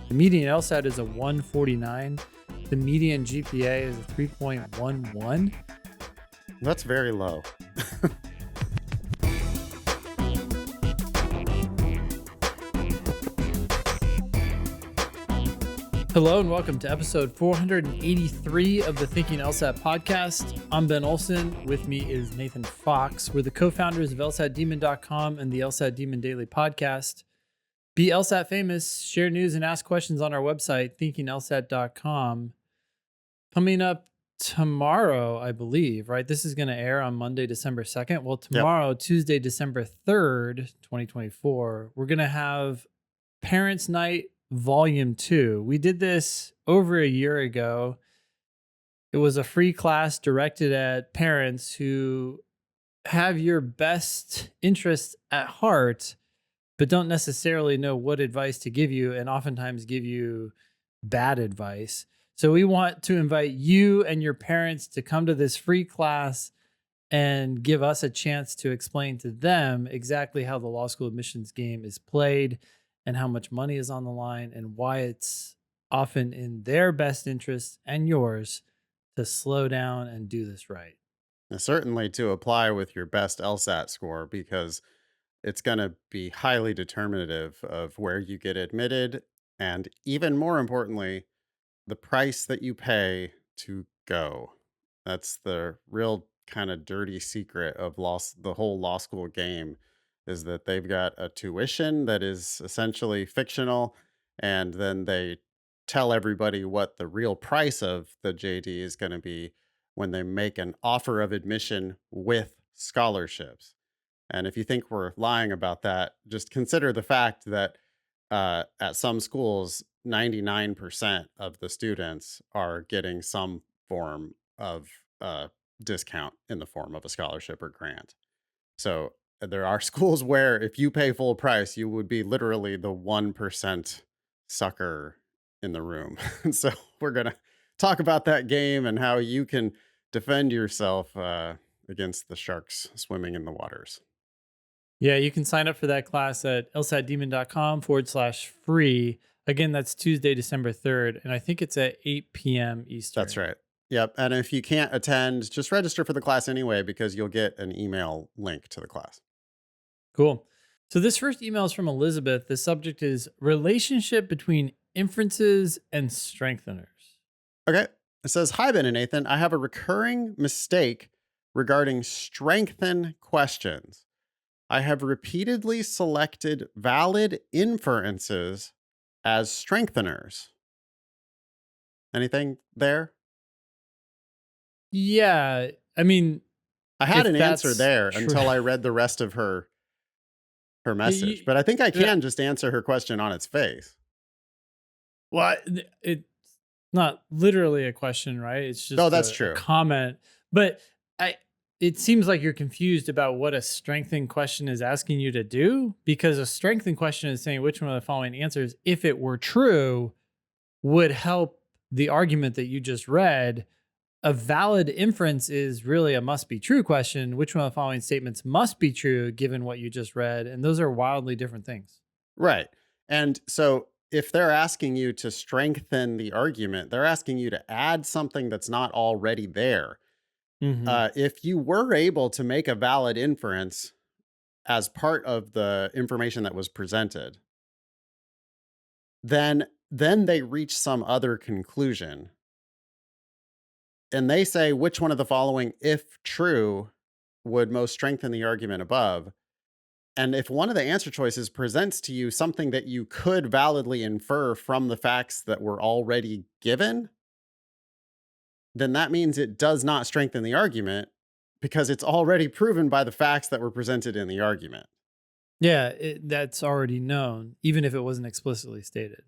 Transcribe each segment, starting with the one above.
The median LSAT is a 149. The median GPA is a 3.11. That's very low. Hello and welcome to episode 483 of the Thinking LSAT podcast. I'm Ben Olson. With me is Nathan Fox. We're the co-founders of LSATdemon.com and the LSAT Demon Daily podcast. Be LSAT famous, share news, and ask questions on our website, thinkinglsat.com. Coming up tomorrow, I believe, right? This is going to air on Monday, December 2nd. Well, tomorrow, Tuesday, December 3rd, 2024, we're going to have Parents' Night Volume 2. We did this over a year ago. It was a free class directed at parents who have your best interests at heart, but don't necessarily know what advice to give you and oftentimes give you bad advice. So we want to invite you and your parents to come to this free class and give us a chance to explain to them exactly how the law school admissions game is played and how much money is on the line and why it's often in their best interest and yours to slow down and do this right. And certainly to apply with your best LSAT score, because it's going to be highly determinative of where you get admitted. And even more importantly, the price that you pay to go. That's the real kind of dirty secret of the whole law school game, is that they've got a tuition that is essentially fictional, and then they tell everybody what the real price of the JD is going to be when they make an offer of admission with scholarships. And if you think we're lying about that, just consider the fact that at some schools, 99% of the students are getting some form of discount in the form of a scholarship or grant. So there are schools where if you pay full price, you would be literally the 1% sucker in the room. So we're going to talk about that game and how you can defend yourself against the sharks swimming in the waters. Yeah, you can sign up for that class at lsatdemon.com/free. Again, that's Tuesday, December 3rd. And I think it's at 8 p.m. Eastern. That's right. Yep. And if you can't attend, just register for the class anyway, because you'll get an email link to the class. Cool. So this first email is from Elizabeth. The subject is relationship between inferences and strengtheners. Okay. It says, "Hi, Ben and Nathan. I have a recurring mistake regarding strengthen questions. I have repeatedly selected valid inferences as strengtheners." Anything there? Yeah, I mean, I had if an answer that's there true- until I read the rest of her message, but I think I can just answer her question on its face. Well, it's not literally a question, right? It's just that's a true. comment. But it seems like you're confused about what a strengthened question is asking you to do, because a strengthened question is saying which one of the following answers, if it were true, would help the argument that you just read. A valid inference is really a must be true question. Which one of the following statements must be true given what you just read? And those are wildly different things. Right. And so if they're asking you to strengthen the argument, they're asking you to add something that's not already there. If you were able to make a valid inference as part of the information that was presented, then they reach some other conclusion. And they say which one of the following, if true, would most strengthen the argument above. And if one of the answer choices presents to you something that you could validly infer from the facts that were already given, then that means it does not strengthen the argument because it's already proven by the facts that were presented in the argument. Yeah, that's already known, even if it wasn't explicitly stated.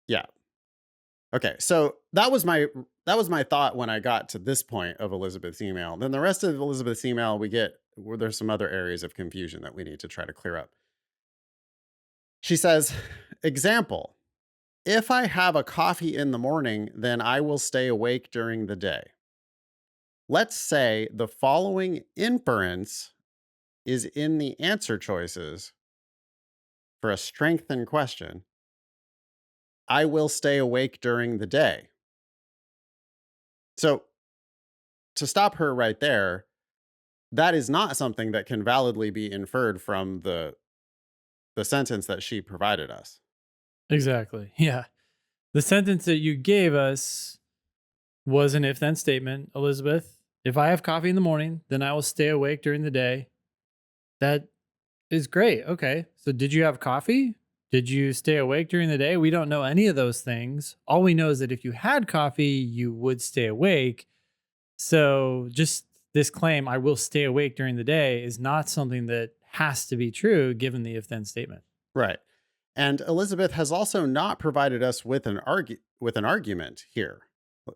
Yeah. Okay, so that was my thought when I got to this point of Elizabeth's email. Then the rest of Elizabeth's email, there's some other areas of confusion that we need to try to clear up. She says, example, if I have a coffee in the morning, then I will stay awake during the day. Let's say the following inference is in the answer choices for a strengthened question. I will stay awake during the day. So to stop her right there, that is not something that can validly be inferred from the sentence that she provided us. Exactly. Yeah. The sentence that you gave us was an if then statement, Elizabeth. If I have coffee in the morning, then I will stay awake during the day. That is great. Okay. So did you have coffee? Did you stay awake during the day? We don't know any of those things. All we know is that if you had coffee, you would stay awake. So just this claim, I will stay awake during the day, is not something that has to be true given the if then statement. Right. And Elizabeth has also not provided us with an argument here.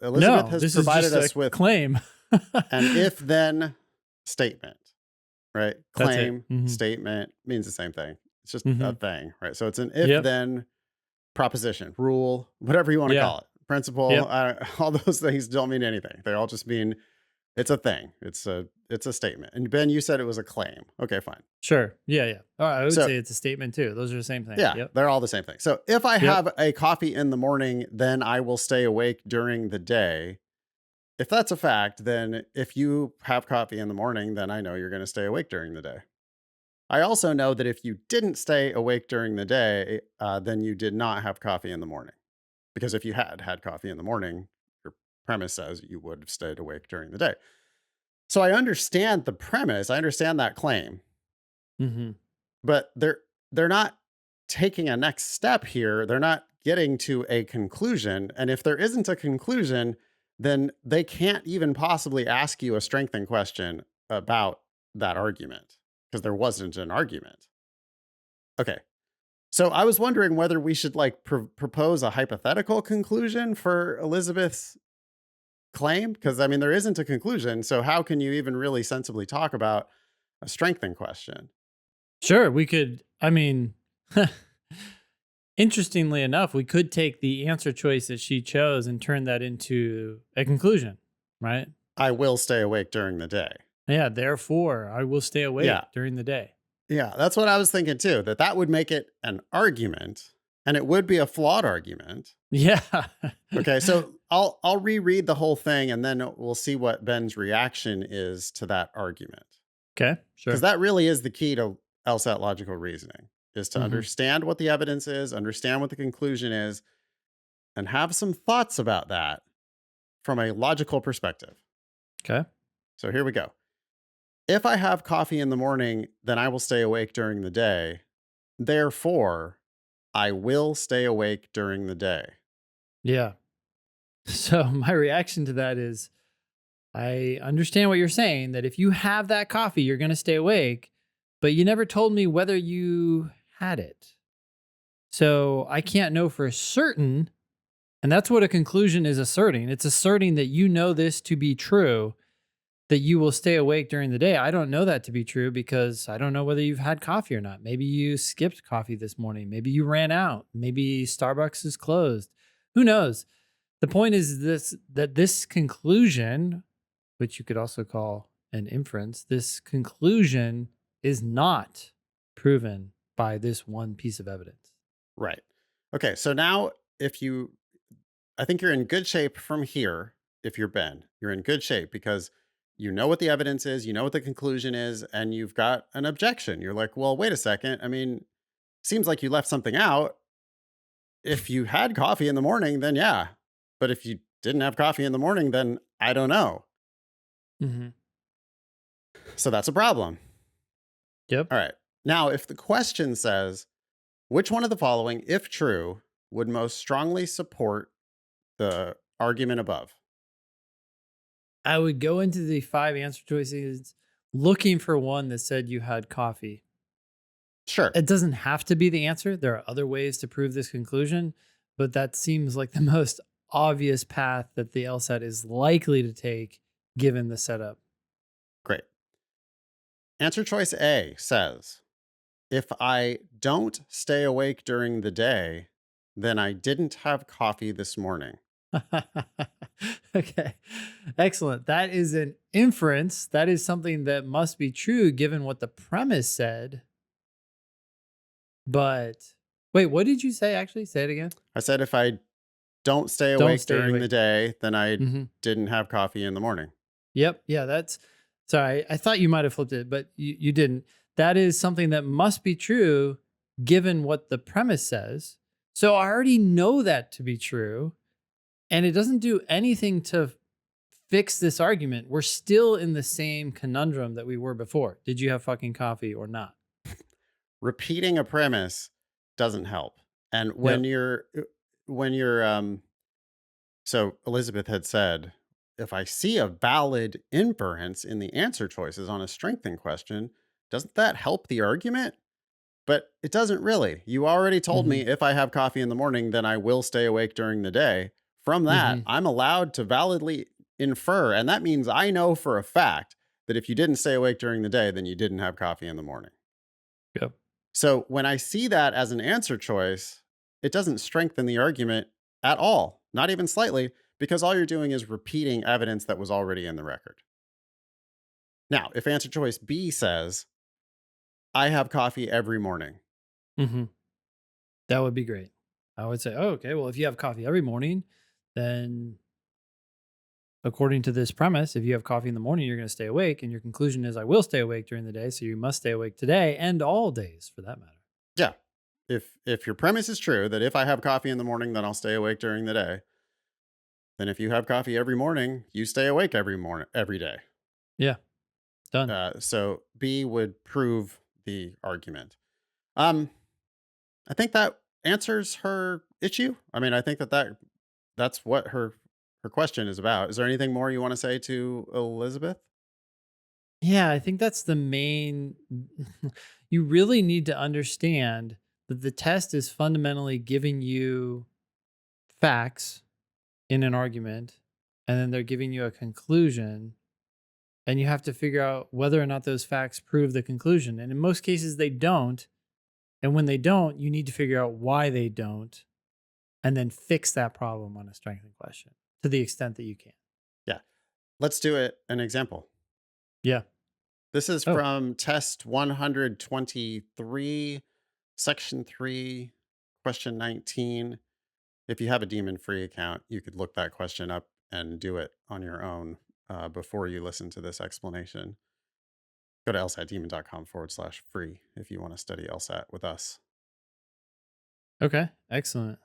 Elizabeth No, has this is provided just a us with claim. an if then statement, right? That's it. Claim, statement means the same thing. It's just a Hmm. thing, right? So it's an if Yep. then proposition, rule, whatever you want to Yeah. call it. Principle, Yep. all those things don't mean anything. They all just mean it's a thing. It's a statement. And Ben, you said it was a claim. Okay, fine. Sure. Yeah. Yeah. I would So say it's a statement too. Those are the same thing. yeah, Yep. they're all the same thing. So if I Yep. have a coffee in the morning, then I will stay awake during the day. If that's a fact, then if you have coffee in the morning, then I know you're going to stay awake during the day. I also know that if you didn't stay awake during the day, then you did not have coffee in the morning. Because if you had coffee in the morning, your premise says you would have stayed awake during the day. So I understand the premise. I understand that claim, Hmm. but they're not taking a next step here. They're not getting to a conclusion. And if there isn't a conclusion, then they can't even possibly ask you a strengthening question about that argument because there wasn't an argument. Okay. So I was wondering whether we should like propose a hypothetical conclusion for Elizabeth's claim because I mean there isn't a conclusion. So how can you even really sensibly talk about a strengthening question? Sure. We could, I mean, interestingly enough, we could take the answer choice that she chose and turn that into a conclusion, right? I will stay awake during the day. Yeah. Therefore, I will stay Yeah. awake during the day. Yeah, that's what I was thinking too, that would make it an argument and it would be a flawed argument. Yeah. Okay, so I'll reread the whole thing and then we'll see what Ben's reaction is to that argument. Okay. Because Sure. that really is the key to LSAT logical reasoning is to Hmm. understand what the evidence is, understand what the conclusion is, and have some thoughts about that from a logical perspective. Okay. So here we go. If I have coffee in the morning, then I will stay awake during the day. Therefore, I will stay awake during the day. Yeah. So my reaction to that is I understand what you're saying that if you have that coffee, you're going to stay awake, but you never told me whether you had it. So I can't know for certain. And that's what a conclusion is asserting. It's asserting that you know this to be true, that you will stay awake during the day. I don't know that to be true because I don't know whether you've had coffee or not. Maybe you skipped coffee this morning. Maybe you ran out. Maybe Starbucks is closed. Who knows? The point is this conclusion, which you could also call an inference, this conclusion is not proven by this one piece of evidence. Right. Okay. So now, I think you're in good shape from here. If you're Ben, you're in good shape because you know what the evidence is, you know what the conclusion is, and you've got an objection. You're like, well, wait a second. I mean, seems like you left something out. If you had coffee in the morning, then yeah. But if you didn't have coffee in the morning, then I don't know. Hmm. So that's a problem. Yep. All right. Now, if the question says, which one of the following, if true, would most strongly support the argument above? I would go into the 5 answer choices looking for one that said you had coffee. Sure. It doesn't have to be the answer. There are other ways to prove this conclusion, but that seems like the most obvious path that the LSAT is likely to take given the setup. Great. Answer choice A says, if I don't stay awake during the day, then I didn't have coffee this morning. Okay. Excellent. That is an inference. That is something that must be true given what the premise said. But Wait, what did you say actually? Say it again. I said if I don't stay Don't awake stay during awake. the day, then I Hmm. didn't have coffee in the morning. Yep. Yeah, that's sorry. I thought you might have flipped it, but you didn't. That is something that must be true given what the premise says. So I already know that to be true, and it doesn't do anything to fix this argument. We're still in the same conundrum that we were before. Did you have fucking coffee or not? Repeating a premise doesn't help. And Yep. when you're so Elizabeth had said, if I see a valid inference in the answer choices on a strengthening question, doesn't that help the argument? But it doesn't really. You already told Hmm. me if I have coffee in the morning, then I will stay awake during the day. From that, Hmm. I'm allowed to validly infer. And that means I know for a fact that if you didn't stay awake during the day, then you didn't have coffee in the morning. Yep. So when I see that as an answer choice, it doesn't strengthen the argument at all, not even slightly, because all you're doing is repeating evidence that was already in the record. Now, if answer choice B says, I have coffee every morning. Hmm. That would be great. I would say, oh, okay, well, if you have coffee every morning, then according to this premise, if you have coffee in the morning, you're going to stay awake. And your conclusion is, I will stay awake during the day. So you must stay awake today and all days for that matter. Yeah. If your premise is true that if I have coffee in the morning, then I'll stay awake during the day, then if you have coffee every morning, you stay awake every day. Yeah, done. So B would prove the argument. Um, I think that answers her issue. I mean, I think that's what her question is about. Is there anything more you want to say to Elizabeth? Yeah, I think that's the main. You really need to understand that the test is fundamentally giving you facts in an argument, and then they're giving you a conclusion, and you have to figure out whether or not those facts prove the conclusion. And in most cases, they don't. And when they don't, you need to figure out why they don't, and then fix that problem on a strengthening question to the extent that you can. Yeah. Let's do it an example. Yeah. This is Oh, from test 123, section 3, question 19. If you have a demon free account, you could look that question up and do it on your own before you listen to this explanation. Go to lsatdemon.com/free if you want to study LSAT with us. okay. Excellent.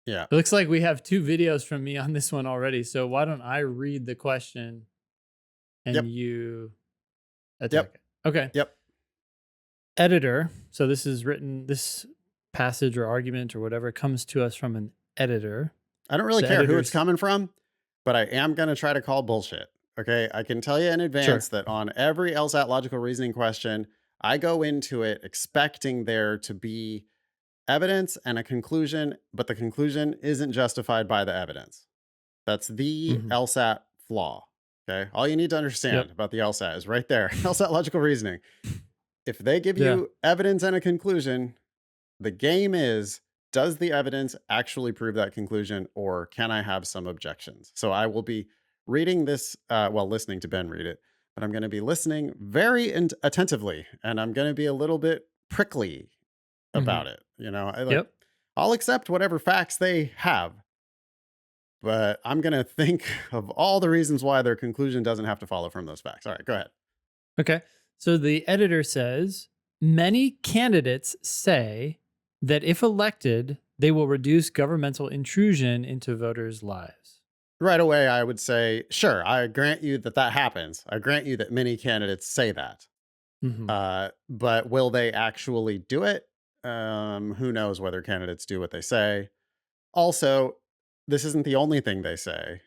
Yeah. It looks like we have two videos from me on this one already. So why don't I read the question and Yep. you attack Yep. it? Okay. Yep. Editor. So this is written, this passage or argument or whatever comes to us from an editor. I don't really The care who it's editor's, coming from, but I am going to try to call bullshit. Okay. I can tell you in sure. advance that on every LSAT logical reasoning question, I go into it expecting there to be evidence and a conclusion, but the conclusion isn't justified by the evidence. That's the Hmm. LSAT flaw. Okay. All you need to understand Yep. about the LSAT is right there. LSAT logical reasoning. If they give Yeah. you evidence and a conclusion, the game is, does the evidence actually prove that conclusion, or can I have some objections? So I will be reading this, listening to Ben read it, but I'm going to be listening very attentively, and I'm going to be a little bit prickly Hmm. about it. You know, Yep. I'll accept whatever facts they have, but I'm going to think of all the reasons why their conclusion doesn't have to follow from those facts. All right, go ahead. Okay. So the editor says many candidates say that if elected, they will reduce governmental intrusion into voters' lives. Right away, I would say, sure, I grant you that that happens. I grant you that many candidates say that. Hmm. But will they actually do it? Who knows whether candidates do what they say. Also, this isn't the only thing they say.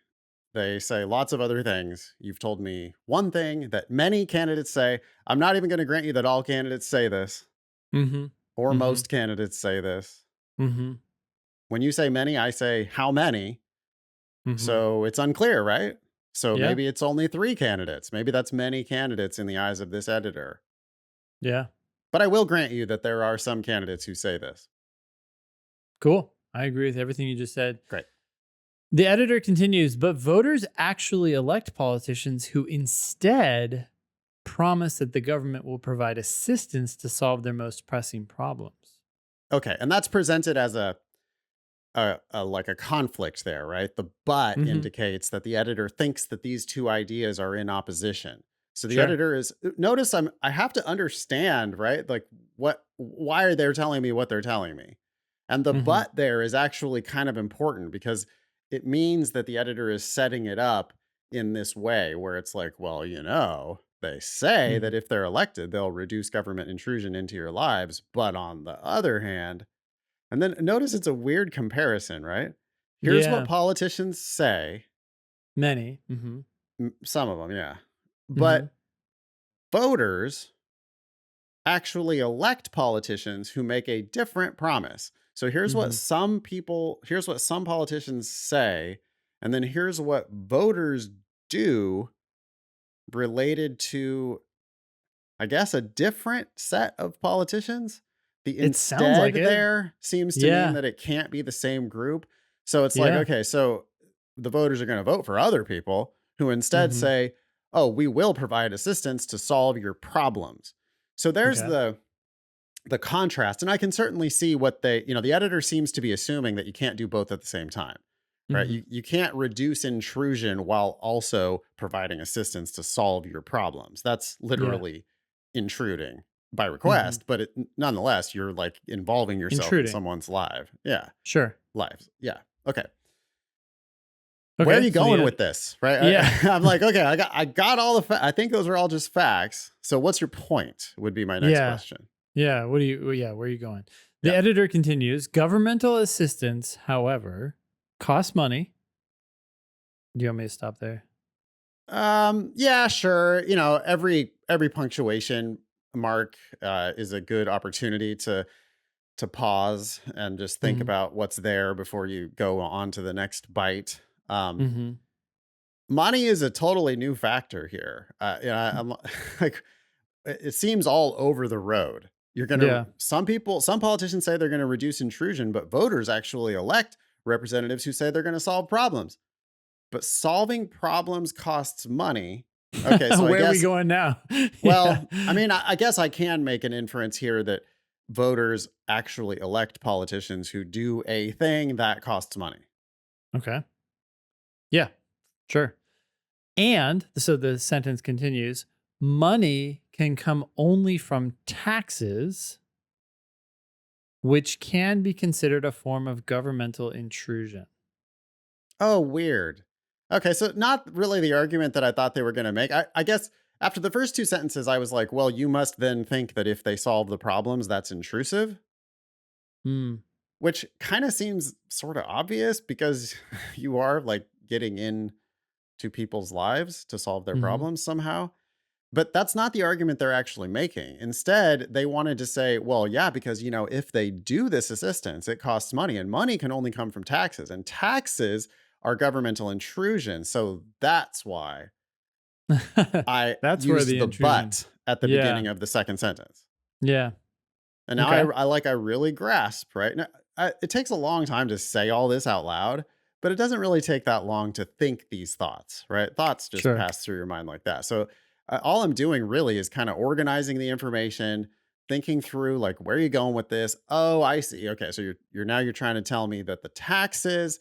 They say lots of other things. You've told me one thing that many candidates say. I'm not even going to grant you that all candidates say this Hmm. or Hmm. most candidates say this. Hmm. When you say many, I say how many. Hmm. So it's unclear, right? So Yeah. maybe it's only 3 candidates. Maybe that's many candidates in the eyes of this editor. Yeah. But I will grant you that there are some candidates who say this. Cool. I agree with everything you just said. Great. The editor continues, but voters actually elect politicians who instead promise that the government will provide assistance to solve their most pressing problems. Okay, and that's presented as a like a conflict there, right? The but Hmm. indicates that the editor thinks that these two ideas are in opposition. So the Sure. editor is notice I have to understand, right? Like why are they telling me what they're telling me? And the Hmm. but there is actually kind of important because it means that the editor is setting it up in this way where it's like, well, they say Hmm. that if they're elected, they'll reduce government intrusion into your lives, but on the other hand, and then notice it's a weird comparison, right? Here's what Yeah. politicians say, Many. Hmm. some of them, yeah. Hmm. But voters actually elect politicians who make a different promise. So Hmm. here's what some politicians say, and then here's what voters do related to, I guess, a different set of politicians. The It sounds instead like it. there seems to mean Yeah. that it can't be the same group. So it's like, Yeah. okay, so the voters are going to vote for other people who instead Hmm. say, oh, we will provide assistance to solve your problems. So there's Okay. the contrast. And I can certainly see what the editor seems to be assuming that you can't do both at the same time. Right. Hmm. You can't reduce intrusion while also providing assistance to solve your problems. That's Yeah. literally intruding by Hmm. request, but nonetheless, you're like involving yourself in Intruding. someone's life. Yeah. Sure. Lives. Yeah. Okay. Where are Okay. you So the going with this? Right. yeah. I'm like, okay, I got all I think those are all just facts. So what's your point would be my next Yeah. question. Yeah. What do you? Yeah. Where are you going? The Yeah. editor continues. Governmental assistance, however, costs money. Do you want me to stop there? Yeah, sure. Every punctuation mark is a good opportunity to pause and just think Hmm. about what's there before you go on to the next bite. Um, Hmm. money is a totally new factor here. I'm like, it seems all over the road. Yeah. Some politicians say they're going to reduce intrusion, but voters actually elect representatives who say they're going to solve problems. But solving problems costs money. Okay, so I Where are we guess, going now? Yeah. well, I mean, I guess I can make an inference here that voters actually elect politicians who do a thing that costs money. Okay. Yeah. Sure. And so the sentence continues, money can come only from taxes, which can be considered a form of governmental intrusion. Oh, weird. Okay, so not really the argument that I thought they were going to make. I guess after the first two sentences, I was like, well, you must then think that if they solve the problems, that's intrusive, Hmm. which kind of seems sort of obvious because you are like getting in to people's lives to solve their Hmm. problems somehow. But that's not the argument they're actually making. Instead, they wanted to say, well, yeah, because, if they do this assistance, it costs money and money can only come from taxes and taxes are governmental intrusion. So that's why I That's where used the the intrusion. but at the Yeah. beginning of the second sentence. Yeah. And now Okay. I really grasp, right? Now, it takes a long time to say all this out loud, but it doesn't really take that long to think these thoughts, right? Thoughts just Sure. pass through your mind like that. So all I'm doing really is kind of organizing the information, thinking through like where are you going with this? Oh, I see. Okay, so you're trying to tell me that the taxes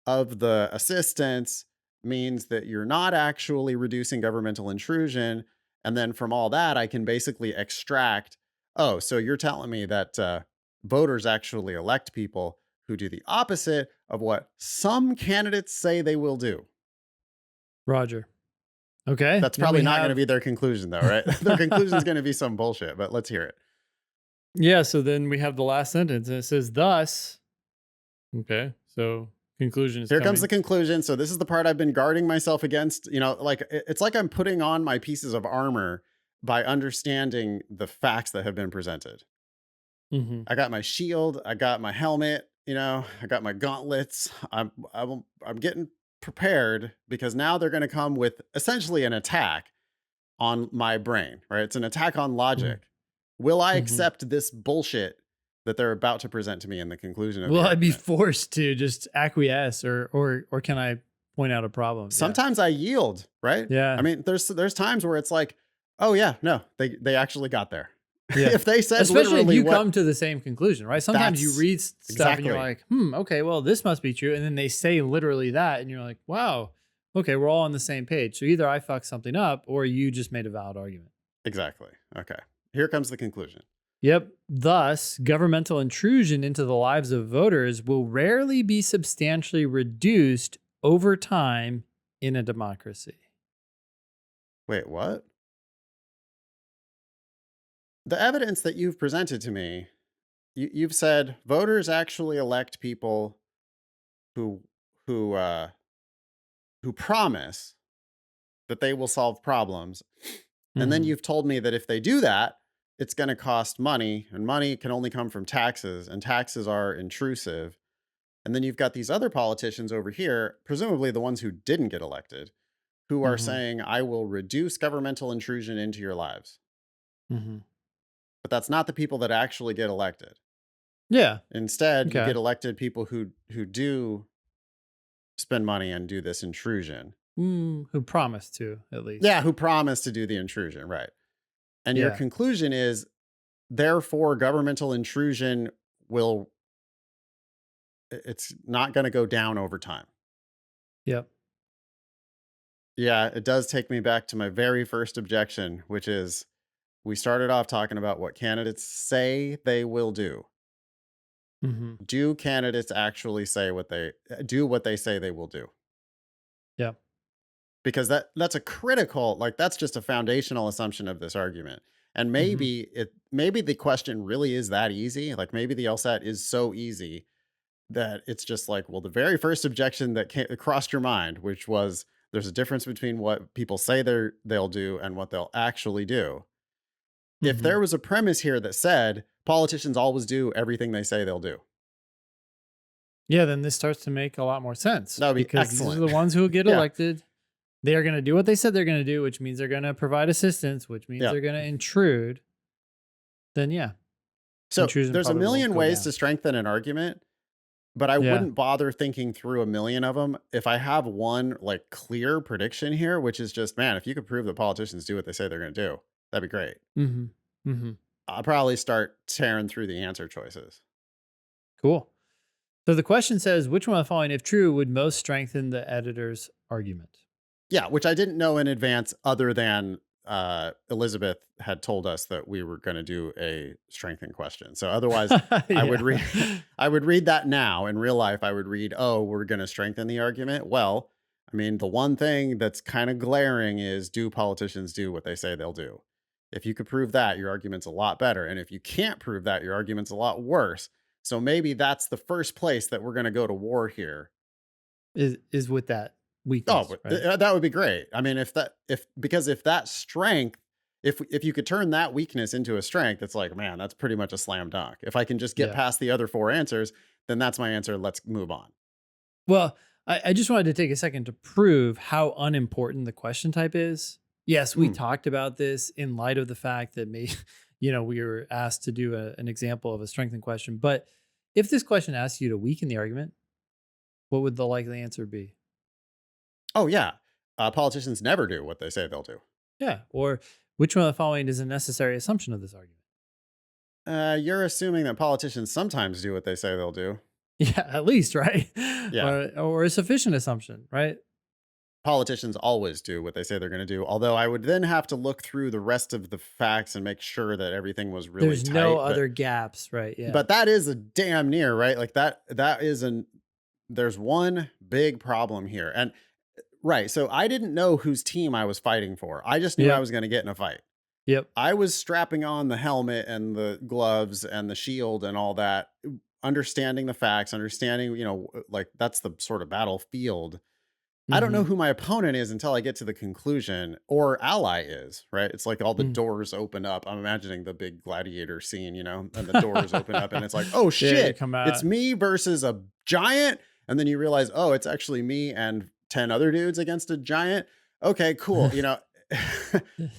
of the assistance means that you're not actually reducing governmental intrusion. And then from all that, I can basically extract, oh, so you're telling me that voters actually elect people who do the opposite of what some candidates say they will do. Roger. Okay. That's Then we probably not going to have, be their conclusion, though, right? Their conclusion is going to be some bullshit, but let's hear it. yeah. So then we have the last sentence and it says, thus, okay. So conclusion is Here comes the coming. conclusion. So this is the part I've been guarding myself against. Like it's like I'm putting on my pieces of armor by understanding the facts that have been presented. Hmm. I got my shield, I got my helmet, I got my gauntlets. I'm getting prepared because now they're going to come with essentially an attack on my brain, right? It's an attack on logic. Will I Hmm. accept this bullshit that they're about to present to me in the conclusion of Will the I be argument? forced to just acquiesce or can I point out a problem? Yeah. Sometimes I yield, right? I Yeah. mean, there's times where it's like, "Oh yeah, no, they actually got there." Yeah. If they said Especially if literally you what come to the same conclusion, right? Sometimes you that's read stuff and you're exactly, like, okay, well, this must be true. And then they say literally that. And you're like, wow, okay, we're all on the same page. So either I fucked something up or you just made a valid argument. exactly. Okay. Here comes the conclusion. Yep. Thus, governmental intrusion into the lives of voters will rarely be substantially reduced over time in a democracy. Wait, what? The evidence that you've presented to me, you've said voters actually elect people who who uh who promise that they will solve problems. And then Hmm. you've told me that if they do that, it's going to cost money, and money can only come from taxes, and taxes are intrusive. And then you've got these other politicians over here, presumably the ones who didn't get elected, who are Hmm. saying, I will reduce governmental intrusion into your lives. Hmm. But that's not the people that actually get elected. Yeah. Instead, you Okay. get elected people who do spend money and do this intrusion. Who promised to, at Yeah, least. who promise to do the intrusion, right? And your Yeah. conclusion is therefore governmental intrusion will it's not going to go down over time. Yep. Yeah, it does take me back to my very first objection, which is we started off talking about what candidates say they will do. Hmm. Do candidates actually say do what they say they will do? Yep. Because that's a critical, like that's just a foundational assumption of this argument. And Hmm. maybe the question really is that easy. Like maybe the LSAT is so easy that it's just like, well, the very first objection that crossed your mind, which was there's a difference between what people say they'll do and what they'll actually do. If Hmm. there was a premise here that said politicians always do everything they say they'll do, Yeah, then this starts to make a lot more sense that would be because these are excellent. the ones who will get Yeah, elected. They are going to do what they said they're going to do, which means they're going to provide assistance, which means yeah. they're going to intrude. Then, yeah, So intrusion there's a probably will million go ways down. to strengthen an argument, but I Yeah. wouldn't bother thinking through a million of them if I have one like clear prediction here, which is just, man, if you could prove that politicians do what they say they're going to do, that'd be great. Hmm. Hmm. I'll probably start tearing through the answer choices. Cool. So the question says, which one of the following, if true, would most strengthen the editor's argument? Yeah, which I didn't know in advance, other than Elizabeth had told us that we were going to do a strengthening question. So otherwise, I would Yeah. read, I would read that now in real life. I would read, oh, we're going to strengthen the argument. Well, I mean, the one thing that's kind of glaring is, do politicians do what they say they'll do? If you could prove that, your argument's a lot better. And if you can't prove that, your argument's a lot worse. So maybe that's the first place that we're going to go to war here. Is with that Oh, weakness, but right? that would be great. I mean, if that strength, if you could turn that weakness into a strength, it's like, man, that's pretty much a slam dunk. If I can just get Yeah. past the other four answers, then that's my answer. Let's move on. Well, I just wanted to take a second to prove how unimportant the question type is. Yes, we Hmm. talked about this in light of the fact that we were asked to do an example of a strengthened question. But if this question asks you to weaken the argument, what would the likely answer be? Oh yeah, politicians never do what they say they'll do. Yeah. Or which one of the following is a necessary assumption of this argument? You're assuming that politicians sometimes do what they say they'll do. Yeah, at least, right? Yeah, Or a sufficient assumption, right? politicians always do what they say they're going to do. Although I would then have to look through the rest of the facts and make sure that everything was really There's no tight. other gaps, right? Yeah. But that is a damn near, right? Like that is an there's one big problem here. And right, so I didn't know whose team I was fighting for. I just knew I Yep. was going to get in a fight. Yep. I was strapping on the helmet and the gloves and the shield and all that, understanding the facts, understanding, like that's the sort of battlefield. I don't know Hmm. who my opponent is until I get to the conclusion, or ally is, right? It's like all the doors open up. I'm imagining the big gladiator scene, and the doors open up and it's like, oh Yeah, you shit, come it's out. me versus a giant. And then you realize, oh, it's actually me and 10 other dudes against a giant. Okay, cool. But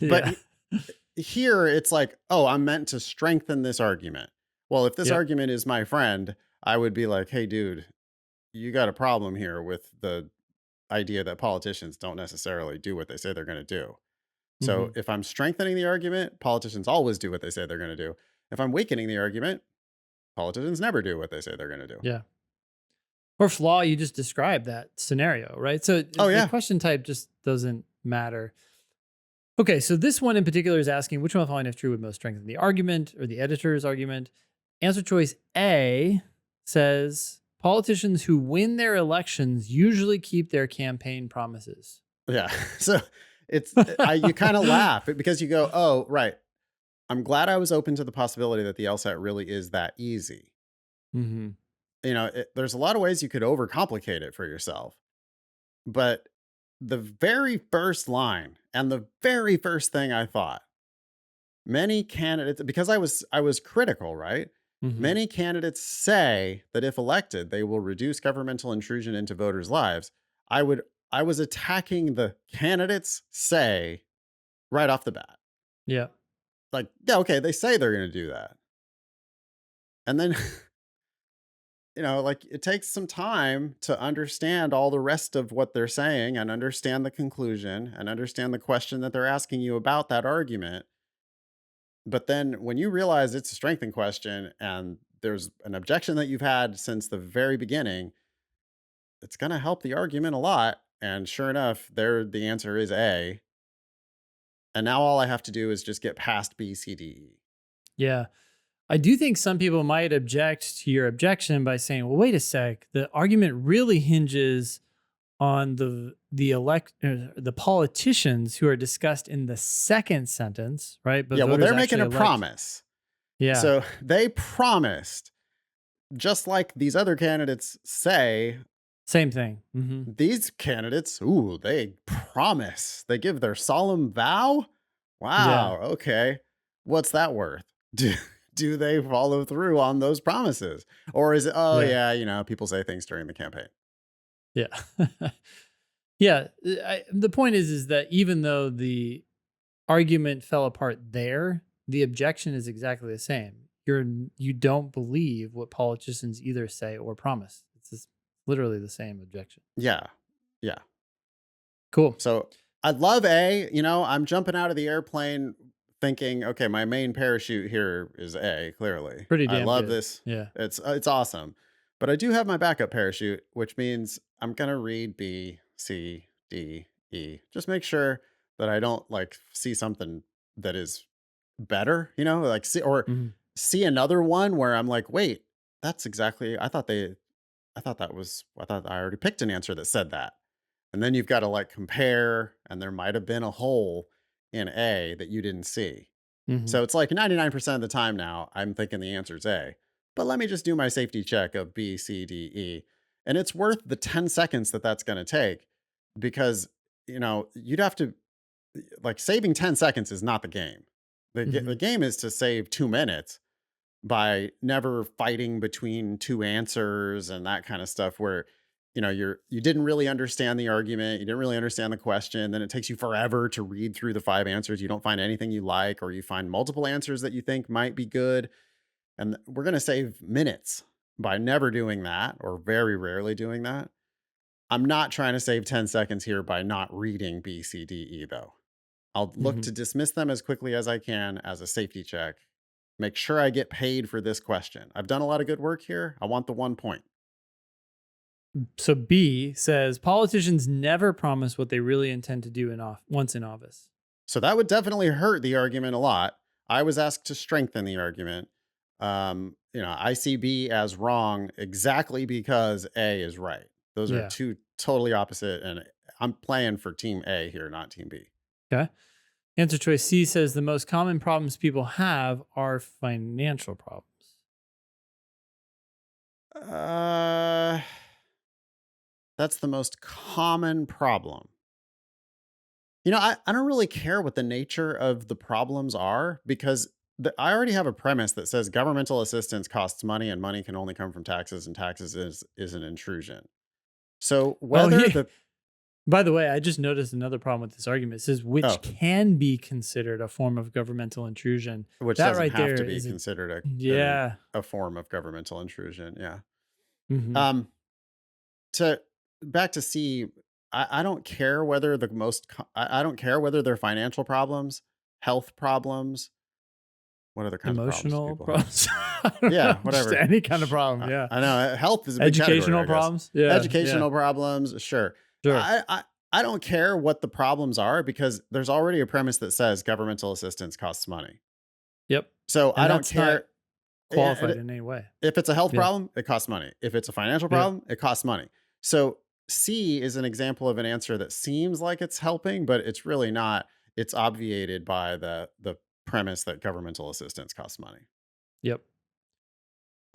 Yeah. here it's like, oh, I'm meant to strengthen this argument. Well, if this Yep. argument is my friend, I would be like, hey, dude, you got a problem here with the idea that politicians don't necessarily do what they say they're going to do. So Hmm. if I'm strengthening the argument, politicians always do what they say they're going to do. If I'm weakening the argument, politicians never do what they say they're going to do. Yeah. Or flaw, you just described that scenario, right? So Oh, the yeah. question type just doesn't matter. Okay, so this one in particular is asking which one of the following, if true, would most strengthen the argument or the editor's argument. Answer choice A says politicians who win their elections usually keep their campaign promises. Yeah. So you kind of laugh because you go, oh, right. I'm glad I was open to the possibility that the LSAT really is that easy. Hmm. There's a lot of ways you could overcomplicate it for yourself. But the very first line and the very first thing I thought, many candidates, because I was critical, right? Hmm. Many candidates say that if elected, they will reduce governmental intrusion into voters' lives. I would I was attacking the candidates say right off the bat. Yeah. Like, yeah, okay, they say they're going to do that. And then like it takes some time to understand all the rest of what they're saying and understand the conclusion and understand the question that they're asking you about that argument. But then when you realize it's a strengthening question and there's an objection that you've had since the very beginning, it's going to help the argument a lot. And sure enough, the answer is A. And now all I have to do is just get past B, C, D, E. Yeah. I do think some people might object to your objection by saying, well, wait a sec. The argument really hinges on the politicians who are discussed in the second sentence, right? But Yeah, well, voters they're making actually a elect. promise. Yeah. So they promised, just like these other candidates say, Same thing. Hmm. these candidates, ooh, they promise. They give their solemn vow. Yeah. Wow. Okay. What's that worth? Do, do they follow through on those promises? Or is it, oh, Yeah. yeah, people say things during the campaign? Yeah. Yeah. The point is that even though the argument fell apart there, the objection is exactly the same. You don't believe what politicians either say or promise. It's just literally the same objection. Yeah. Yeah. Cool. So I love A. I'm jumping out of the airplane thinking, okay, my main parachute here is A, clearly. Pretty I damn love good. this. Yeah. It's awesome. But I do have my backup parachute, which means I'm gonna read B, C, D, E. Just make sure that I don't like see something that is better, like Mhm. see another one where I'm like, wait, that's exactly I thought I already picked an answer that said that. And then you've got to like compare, and there might have been a hole in A that you didn't see. Mhm. So it's like 99% of the time now, I'm thinking the answer is A. But let me just do my safety check of B, C, D, E. And it's worth the 10 seconds that that's going to take because, you'd have to, like, saving 10 seconds is not the game. The Mhm. game is to save 2 minutes by never fighting between two answers and that kind of stuff where you didn't really understand the argument, you didn't really understand the question, then it takes you forever to read through the five answers, you don't find anything you like, or you find multiple answers that you think might be good. And we're going to save minutes by never doing that or very rarely doing that. I'm not trying to save 10 seconds here by not reading B, C, D, E though. I'll look Mhm. to dismiss them as quickly as I can as a safety check. Make sure I get paid for this question. I've done a lot of good work here. I want the 1 point. So B says politicians never promise what they really intend to do once in office. So that would definitely hurt the argument a lot. I was asked to strengthen the argument. I see B as wrong exactly because A is right. Those are Yeah. two totally opposite, and I'm playing for team A here, not team B. Okay. Answer choice C says the most common problems people have are financial problems. Uh, that's the most common problem. I don't really care what the nature of the problems are because I already have a premise that says governmental assistance costs money and money can only come from taxes and taxes is an intrusion. So Oh, whether yeah. the By the way, I just noticed another problem with this argument. It says which oh, can be considered a form of governmental intrusion. which That doesn't right have there to be is a considered yeah. a form of governmental intrusion. Yeah. Hmm. Um to back to C, I don't care whether I don't care whether they're financial problems, health problems. What other kinds of problems do Emotional people have? problems. I don't know. Yeah, Just whatever. any kind of problem. Yeah. I know health is a big category, Educational I guess. problems. Yeah. Yeah. Educational problems, sure. Sure. I don't care what the problems are because there's already a premise that says governmental assistance costs money. Yep. So I And don't that's not care. Yeah, qualified in any way. if it's a health Yeah. problem, it costs money. If it's a financial Yeah. problem, it costs money. So C is an example of an answer that seems like it's helping, but it's really not. It's obviated by the premise that governmental assistance costs money. Yep.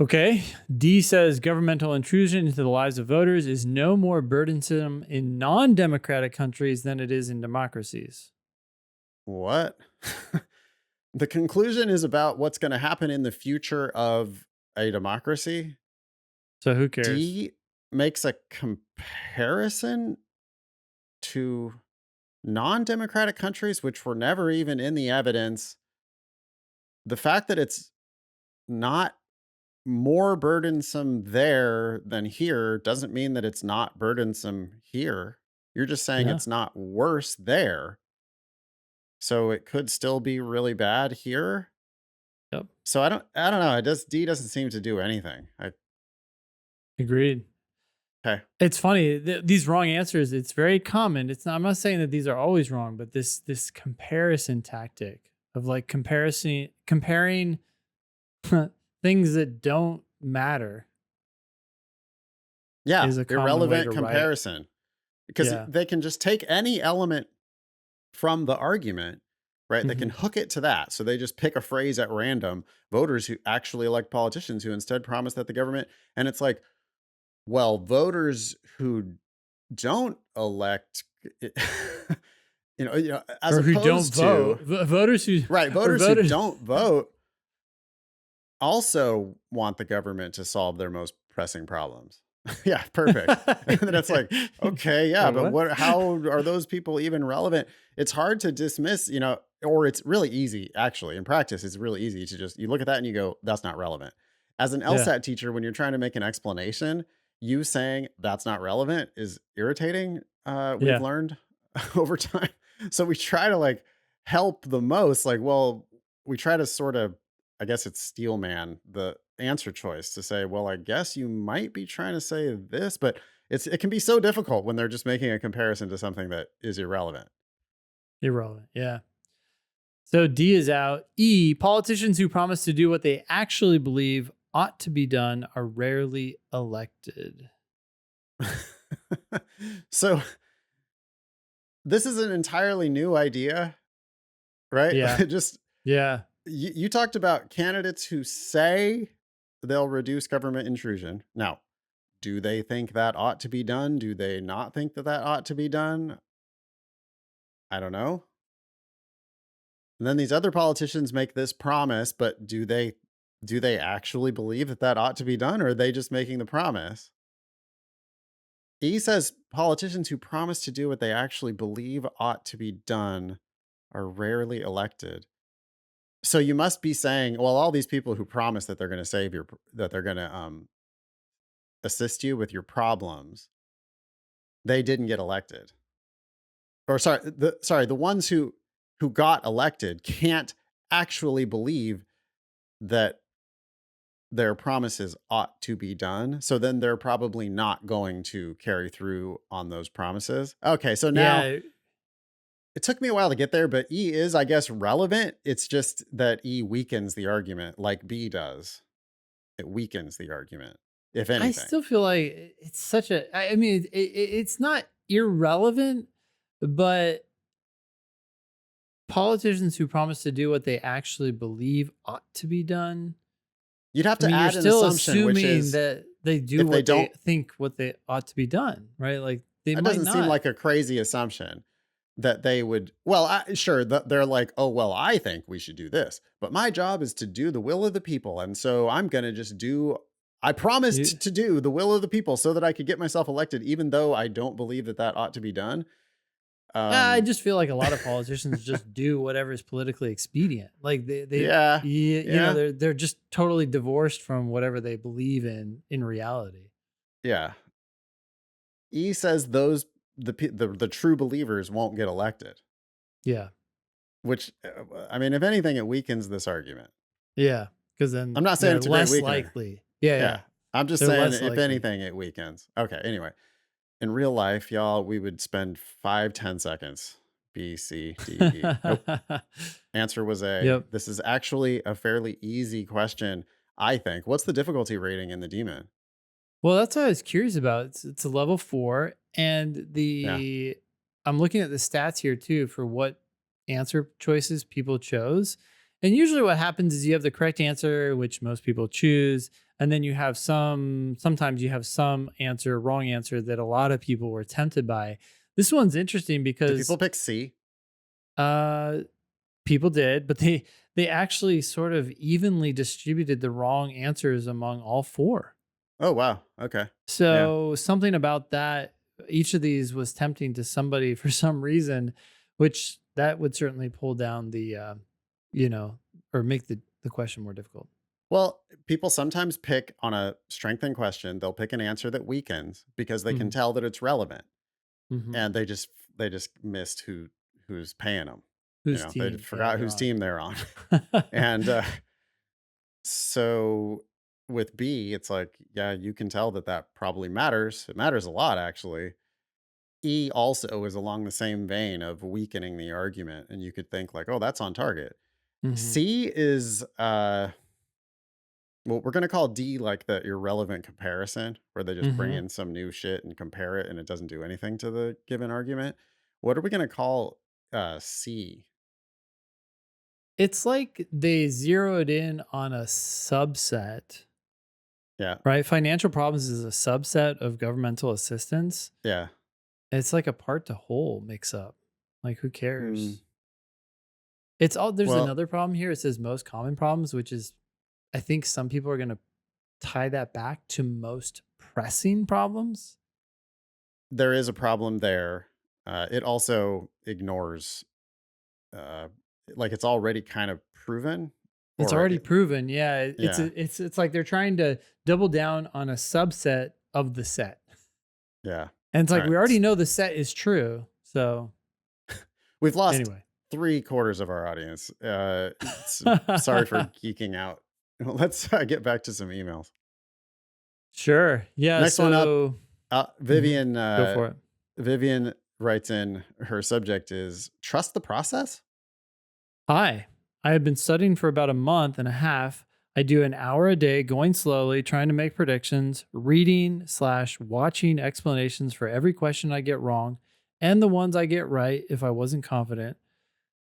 Okay. D says governmental intrusion into the lives of voters is no more burdensome in non democratic countries than it is in democracies. What? The conclusion is about what's going to happen in the future of a democracy. So who cares? D makes a comparison to non-democratic countries which were never even in the evidence. The fact that it's not more burdensome there than here doesn't mean that it's not burdensome here. You're just saying Yeah. it's not worse there. So it could still be really bad here. Yep. So I don't know. It does D doesn't seem to do anything. Agreed. Okay. It's funny, these wrong answers, it's very common. It's not, I'm not saying that these are always wrong, but this comparison tactic of like comparing things that don't matter Yeah, is a common way irrelevant to write. comparison because Yeah. they can just take any element from the argument, right? They can Mhm. hook it to that. So they just pick a phrase at random, voters who actually elect politicians who instead promise that the government, and it's like, well, voters who don't elect, as Or who don't opposed vote. to, Voters who right, or voters who voters don't vote also want the government to solve their most pressing problems. Yeah, perfect. And then it's like, okay, yeah, Wait, but what? how are those people even relevant? It's hard to dismiss, or it's really easy actually. In practice, it's really easy to just you look at that and you go, that's not relevant. As an Yeah. LSAT teacher, when you're trying to make an explanation, you saying that's not relevant is irritating. We've Yeah. learned over time. So we try to like help the most. Like, well, we try to sort of I guess it's steelman the answer choice to say, well, I guess you might be trying to say this, but it can be so difficult when they're just making a comparison to something that is irrelevant. Irrelevant. Yeah. So D is out. E, politicians who promise to do what they actually believe ought to be done are rarely elected. So this is an entirely new idea, right? Yeah. Just Yeah. you talked about candidates who say they'll reduce government intrusion. Now, do they think that ought to be done? Do they not think that that ought to be done? I don't know. And then these other politicians make this promise, but do they actually believe that that ought to be done, or are they just making the promise? He says politicians who promise to do what they actually believe ought to be done are rarely elected. So you must be saying, well, all these people who promise that they're going to that they're going to assist you with your problems, they didn't get elected. Or the ones who got elected can't actually believe that their promises ought to be done. So then they're probably not going to carry through on those promises. Okay, so now Yeah. it took me a while to get there, but E is, I guess, relevant. It's just that E weakens the argument like B does. It weakens the argument, if I anything. still feel like it's such a, I mean, it's not irrelevant, but politicians who promise to do what they actually believe ought to be done. You'd have I to mean, you're add an still assumption, which assuming is that they do if they what they don't, think what they ought to be done, right? Like they that might doesn't seem not. like a crazy assumption. That they would well, sure, they're like, "Oh, well, I think we should do this, but my job is to do the will of the people, and so I'm gonna just do I You, promised to do the will of the people so that I could get myself elected, even though I don't believe that that ought to be done." I Um, just feel like a lot of politicians just do whatever is politically expedient. Like yeah, yeah, they're just totally divorced from whatever they believe in reality. yeah. E says those the true believers won't get elected. Yeah. Which, I mean, if anything, it weakens this argument. Yeah. Because I'm then not saying they're it's a great less weakener. likely. Yeah. Yeah. Yeah. I'm just They're saying less if likely. anything, it weakens. Okay, anyway. In real life, y'all, we would spend 5, 10 seconds. B, C, D, E. Nope. Answer was A. Yep. This is actually a fairly easy question, I think. What's the difficulty rating in the demon? Well, that's what I was curious about. It's a level 4, and Yeah. I'm looking at the stats here too for what answer choices people chose. And usually what happens is you have the correct answer, which most people choose, and then you have sometimes you have some answer, wrong answer that a lot of people were tempted by. This one's interesting Do because people pick C? uh people did, but they actually sort of evenly distributed the wrong answers among all four. Oh, wow. Okay. Yeah. So something about that, each of these was tempting to somebody for some reason, which that would certainly pull down you know, or make the question more difficult. Well, people sometimes pick on a strengthened question. They'll pick an answer that weakens because they can Hmm. tell that it's relevant, Hmm. and they just missed who's paying them. Whose They team? Yeah, forgot they're whose on. team they're on, and so with B, it's like, yeah, you can tell that that probably matters. It matters a lot, actually. E also is along the same vein of weakening the argument, and you could think like, oh, that's on target. Hmm. C is well, we're gonna call D like the irrelevant comparison, where they just bring Hmm. in some new shit and compare it, and it doesn't do anything to the given argument. What are we gonna call C? It's like they zeroed in on a subset, Yeah, right? Financial problems is a subset of governmental assistance. yeah. It's like a part to whole mix up. Like, who Hmm. cares? It's all there's Well, another problem here. It says most common problems, which is I think some people are going to tie that back to most pressing problems. there is a problem there. It also ignores, uh, like it's already kind of proven, It's or already proven. Yeah, yeah, it's like they're trying to double down on a subset of the set. yeah. And it's All like right. we already know the set is true. So, We've lost anyway. 3/4 of our audience. Sorry for geeking out. Let's get back to some emails. Sure. Yeah, Next one up, so mhm, Vivian. go for it. Vivian writes in, her subject is trust the process. Hi. I have been studying for about a month and a half. I do an hour a day going slowly, trying to make predictions, reading slash watching explanations for every question I get wrong and the ones I get right if I wasn't confident.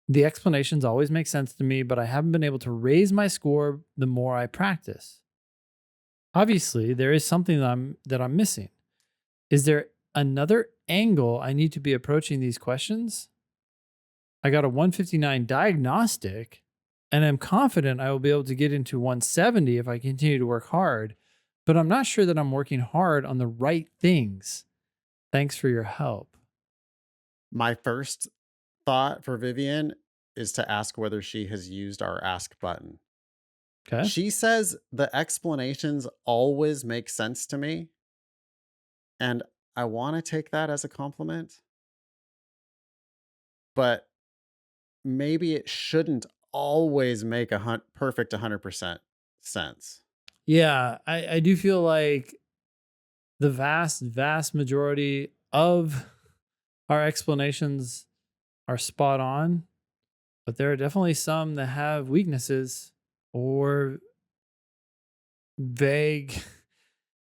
The explanations always make sense to me, but I haven't been able to raise my score the more I practice. Obviously, there is something that I'm missing. Is there another angle I need to be approaching these questions? I got a 159 diagnostic and I'm confident I will be able to get into 170 if I continue to work hard, but I'm not sure that I'm working hard on the right things. Thanks for your help. My first thought for Vivian is to ask whether she has used our ask button. Okay. She says the explanations always make sense to me, and I want to take that as a compliment, but maybe it shouldn't always make perfect 100% sense. Yeah, I do feel like the vast majority of our explanations are spot on, but there are definitely some that have weaknesses or vague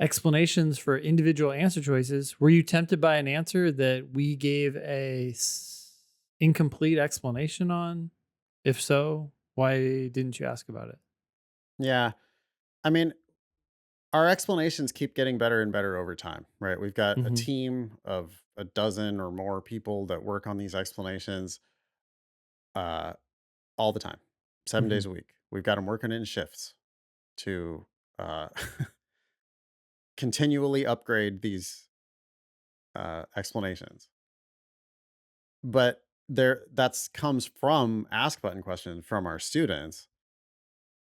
explanations for individual answer choices. Were you tempted by an answer that we gave incomplete explanation on? If so, why didn't you ask about it? Yeah. I mean, our explanations keep getting better and better over time, right? We've got a Hmm. team of a dozen or more people that work on these explanations uh, all the time, 7 days Hmm. a week. We've got them working in shifts to uh, continually upgrade these explanations. But that's comes from ask button questions from our students,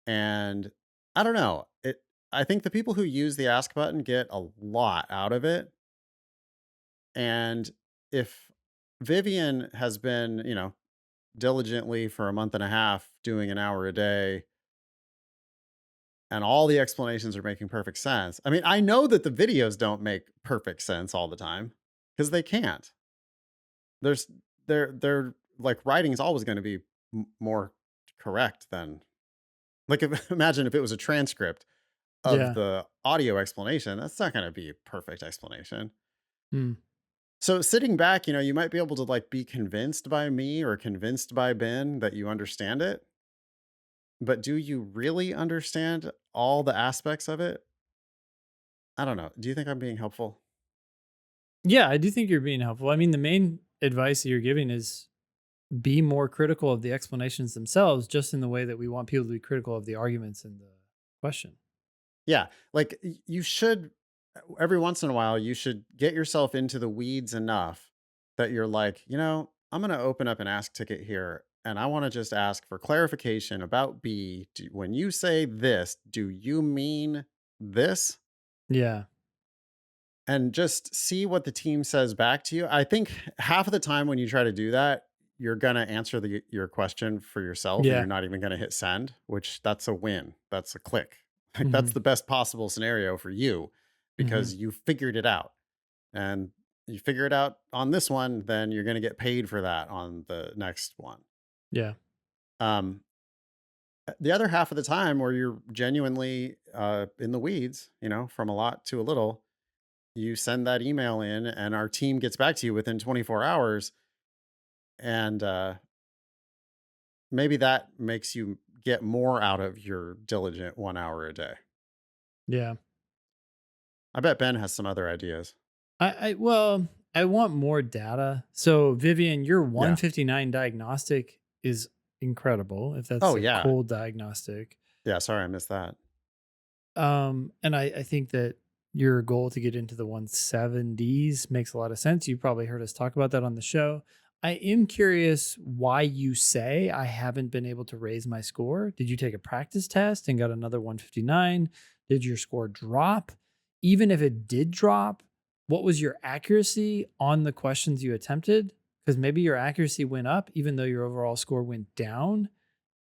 and I don't know. I think the people who use the ask button get a lot out of it, and if Vivian has been, diligently for a month and a half doing an hour a day and all the explanations are making perfect sense. I mean, I know that the videos don't make perfect sense all the time because they can't. There's they're like writing is always going to be more correct than like if, imagine if it was a transcript of Yeah. the audio explanation, that's not going to be a perfect explanation. Hmm. So sitting back, you might be able to like be convinced by me or convinced by Ben that you understand it, but do you really understand all the aspects of it? I don't know. Do you think I'm being helpful? Yeah, I do think you're being helpful. I mean, the main advice that you're giving is be more critical of the explanations themselves, just in the way that we want people to be critical of the arguments in the question. Yeah, like you should every once in a while you should get yourself into the weeds enough that you're like, I'm going to open up an ask ticket here and I want to just ask for clarification about B. When you say this, do you mean this? Yeah. And just see what the team says back to you. I think half of the time when you try to do that, you're going to answer your question for yourself and you're Yeah. not even going to hit send, which that's a win. That's a click. Like Hmm. that's the best possible scenario for you Hmm. because you figured it out. And you figure it out on this one, then you're going to get paid for that on the next one. Yeah. Um, the other half of the time where you're genuinely in the weeds, from a lot to a little, you send that email in and our team gets back to you within 24 hours and maybe that makes you get more out of your diligent 1 hour a day. Yeah. I bet Ben has some other ideas. Well, I want more data. So, Vivian, your Yeah. 159 diagnostic is incredible. If Oh that's a yeah. cold diagnostic, Yeah, sorry I missed that. and I think that your goal to get into the 170s makes a lot of sense. You probably heard us talk about that on the show. I am curious why you say I haven't been able to raise my score. Did you take a practice test and got another 159? Did your score drop? Even if it did drop, what was your accuracy on the questions you attempted? Because maybe your accuracy went up, even though your overall score went down,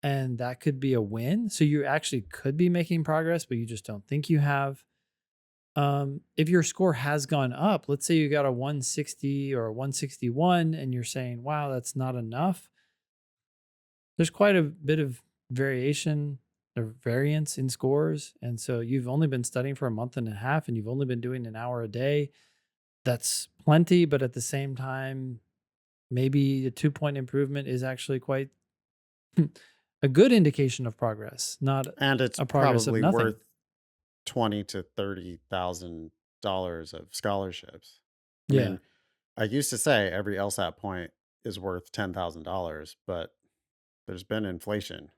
and that could be a win. So you actually could be making progress, but you just don't think you have. If your score has gone up, let's say you got a 160 or a 161, and you're saying, wow, that's not enough. There's quite a bit of variation or variance in scores. And so you've only been studying for a month and a half, and you've only been doing an hour a day. That's plenty, but at the same time, maybe a 2 point improvement is actually quite a good indication of progress, not And it's a progress of probably nothing. worth 20 to $30,000 of scholarships. I Yeah. mean, I used to say every LSAT point is worth $10,000, but there's been inflation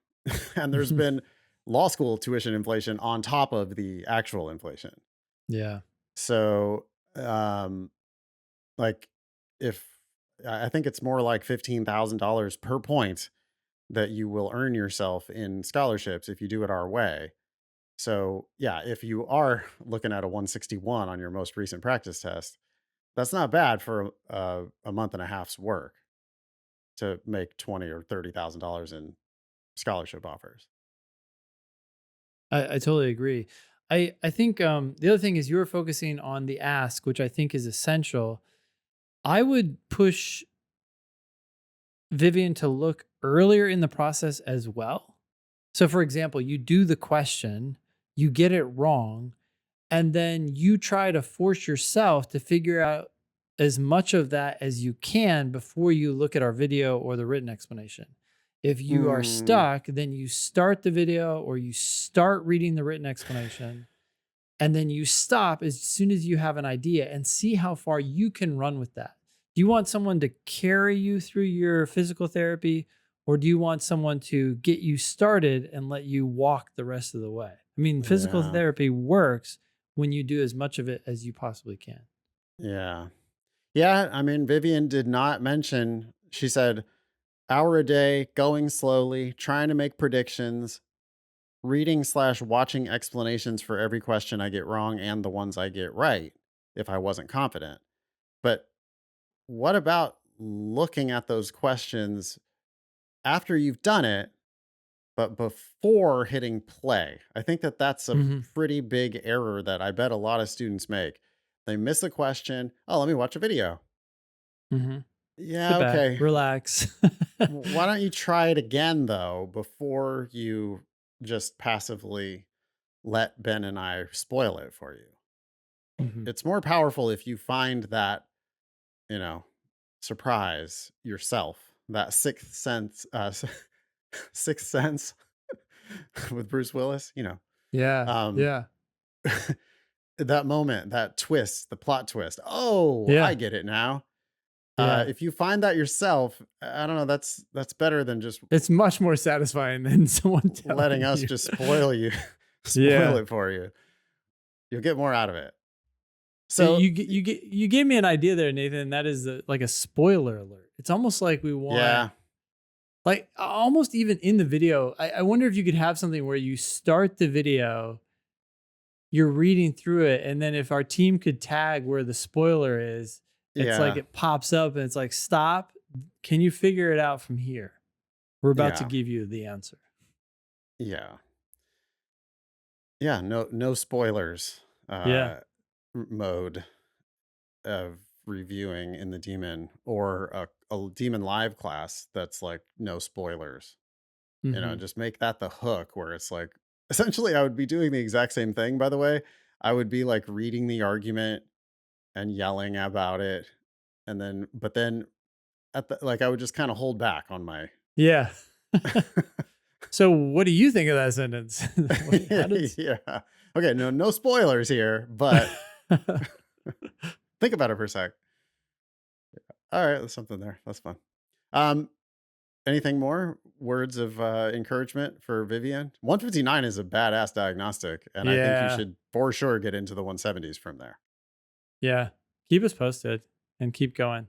and there's been law school tuition inflation on top of the actual inflation. Yeah. So, um, like if I think it's more like $15,000 per point that you will earn yourself in scholarships if you do it our way. So, yeah, if you are looking at a 161 on your most recent practice test, that's not bad for a month and a half's work to make 20 or $30,000 in scholarship offers. I totally agree. I think the other thing is you were focusing on the ask, which I think is essential. I would push Vivian to look earlier in the process as well. So, for example, you do the question, you get it wrong, and then you try to force yourself to figure out as much of that as you can before you look at our video or the written explanation. If you are Mm, stuck, then you start the video or you start reading the written explanation, and then you stop as soon as you have an idea and see how far you can run with that. Do you want someone to carry you through your physical therapy, or do you want someone to get you started and let you walk the rest of the way? I mean, physical yeah. therapy works when you do as much of it as you possibly can. Yeah. Yeah. I mean, Vivian did not mention, she said, hour a day, going slowly, trying to make predictions, reading slash watching explanations for every question I get wrong and the ones I get right if I wasn't confident. But what about looking at those questions after you've done it, but before hitting play? I think that that's a Hmm. pretty big error that I bet a lot of students make. They miss a question. Oh, let me watch a video. Hmm. Yeah, Sit back, okay. relax. Why don't you try it again though before you just passively let Ben and I spoil it for you? Hmm. It's more powerful if you find that, you know, surprise yourself, that sixth sense, sixth sense with Bruce Willis, Yeah, um, yeah, that moment, that twist, the plot twist. Oh, I yeah, get it now. yeah. If you find that yourself, I don't know. That's better than just It's much more satisfying than someone letting telling us you. just spoil you, spoil Yeah. it for you. You'll get more out of it. So You gave me an idea there, Nathan. That is like a spoiler alert. It's almost like we want, yeah, like almost even in the video. I wonder if you could have something where you start the video, you're reading through it, and then if our team could tag where the spoiler is, it's like yeah, it pops up and it's like, stop. Can you figure it out from here? We're about to yeah, give you the answer. yeah, yeah. No spoilers. Yeah. Mode of reviewing in the demon, or a demon live class that's like no spoilers. Hmm. Just make that the hook where it's like essentially I would be doing the exact same thing, by the way. I would be like reading the argument and yelling about it, and then at the like I would just kind of hold back on my Yeah. So, what do you think of that sentence? How does? yeah. Okay, no spoilers here, but think about it for a sec. All right, there's something there. That's fun. Um Anything more words of encouragement for Vivian? 159 is a badass diagnostic, and I think you Yeah. should for sure get into the 170s from there. Yeah. Keep us posted and keep going.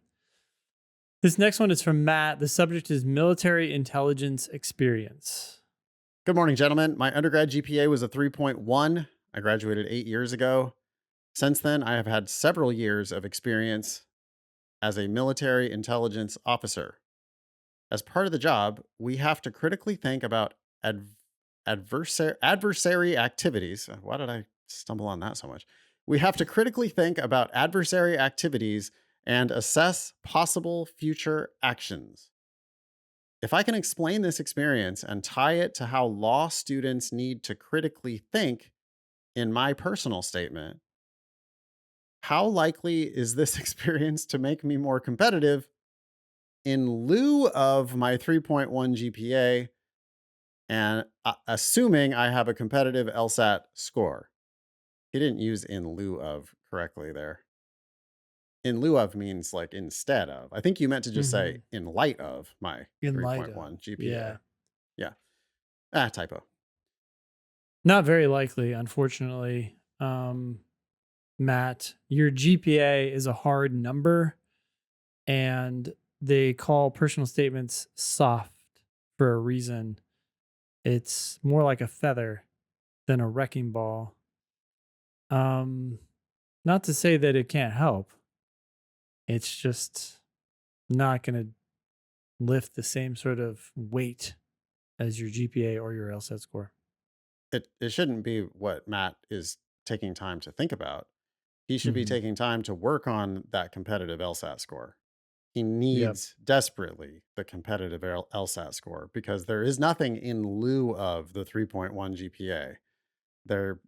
This next one is from Matt. The subject is military intelligence experience. Good morning, gentlemen. My undergrad GPA was a 3.1. I graduated 8 years ago. Since then, I have had several years of experience as a military intelligence officer. As part of the job, we have to critically think about adversary activities. Why did I stumble on that so much? We have to critically think about adversary activities and assess possible future actions. If I can explain this experience and tie it to how law students need to critically think in my personal statement, how likely is this experience to make me more competitive in lieu of my 3.1 GPA, and assuming I have a competitive LSAT score? He didn't use in lieu of correctly there. In lieu of means like instead of. I think you meant to just say Hmm. in light of my In light of. 3.1 GPA. Yeah. Yeah. Typo. Not very likely, unfortunately. Matt, your GPA is a hard number, and they call personal statements soft for a reason. It's more like a feather than a wrecking ball. Um, Not to say that it can't help. It's just not going to lift the same sort of weight as your GPA or your LSAT score. It shouldn't be what Matt is taking time to think about. He should be Hmm. taking time to work on that competitive LSAT score. He Yep. needs desperately the competitive LSAT score because there is nothing in lieu of the 3.1 GPA. There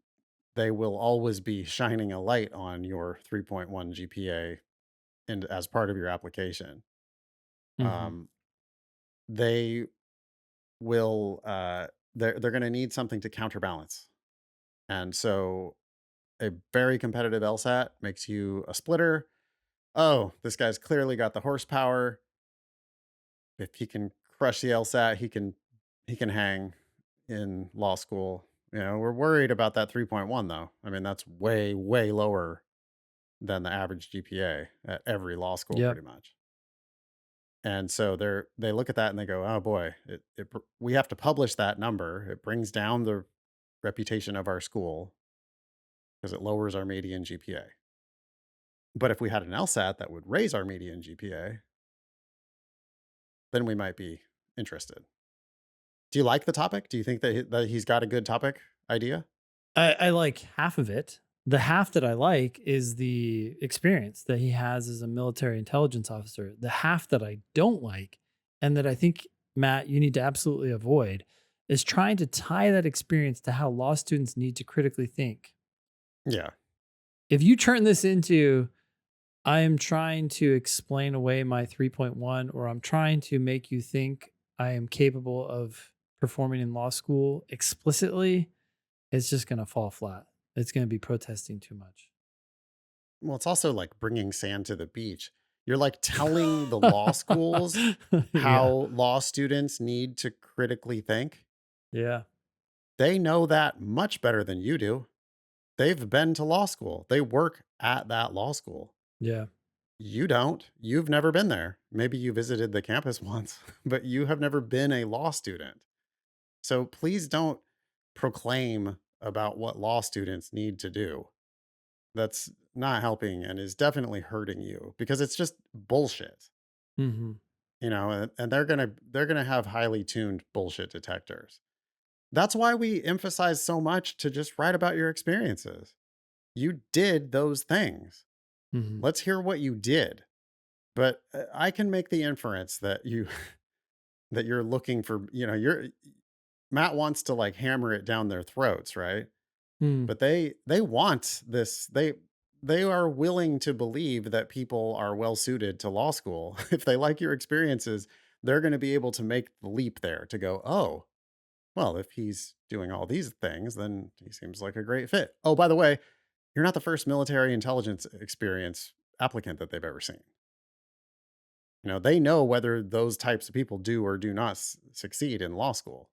they will always be shining a light on your 3.1 GPA and as part of your application. Hmm. Um, they will they're going to need something to counterbalance. And so a very competitive LSAT makes you a splitter. Oh, this guy's clearly got the horsepower. If he can crush the LSAT, he can hang in law school. We're worried about that 3.1 though. I mean, that's way lower than the average GPA at every law school Yep. pretty much. And so they look at that and they go, "Oh boy, we have to publish that number. It brings down the reputation of our school because it lowers our median GPA." But if we had an LSAT that would raise our median GPA, then we might be interested. Do you like the topic? Do you think that that he's got a good topic idea? I like half of it. The half that I like is the experience that he has as a military intelligence officer. The half that I don't like, and that I think, Matt, you need to absolutely avoid, is trying to tie that experience to how law students need to critically think. Yeah. If you turn this into, I am trying to explain away my 3.1, or I'm trying to make you think I am capable of performing in law school explicitly, it's just going to fall flat. It's going to be protesting too much. Well, it's also like bringing sand to the beach. You're like telling the law schools Yeah. how law students need to critically think. Yeah. They know that much better than you do. They've been to law school. They work at that law school. Yeah. You don't. You've never been there. Maybe you visited the campus once, but you have never been a law student. So please don't proclaim about what law students need to do. That's not helping and is definitely hurting you because it's just bullshit. Hmm. And they're gonna have highly tuned bullshit detectors. That's why we emphasize so much to just write about your experiences. You did those things. Hmm. Let's hear what you did. But I can make the inference that that you're looking for, you're Matt wants to like hammer it down their throats, right? Mm. But they want this. They are willing to believe that people are well suited to law school. If they like your experiences, they're going to be able to make the leap there to go, "Oh, well, if he's doing all these things, then he seems like a great fit." Oh, by the way, you're not the first military intelligence experience applicant that they've ever seen. They know whether those types of people do or do not succeed in law school.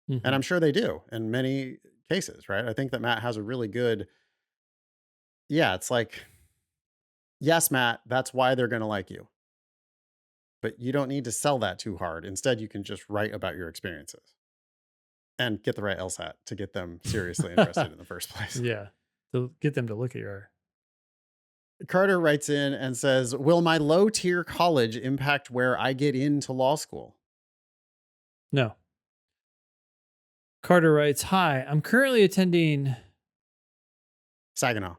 And Hmm. I'm sure they do in many cases, right? I think that Matt has a really good, yeah, it's like, yes, Matt, that's why they're going to like you. But you don't need to sell that too hard. Instead, you can just write about your experiences and get the right LSAT to get them seriously interested in the first place. Yeah. To get them to look at your. Carter writes in and says, "Will my low tier college impact where I get into law school?" No. Carter writes, "Hi, I'm currently attending Saginaw.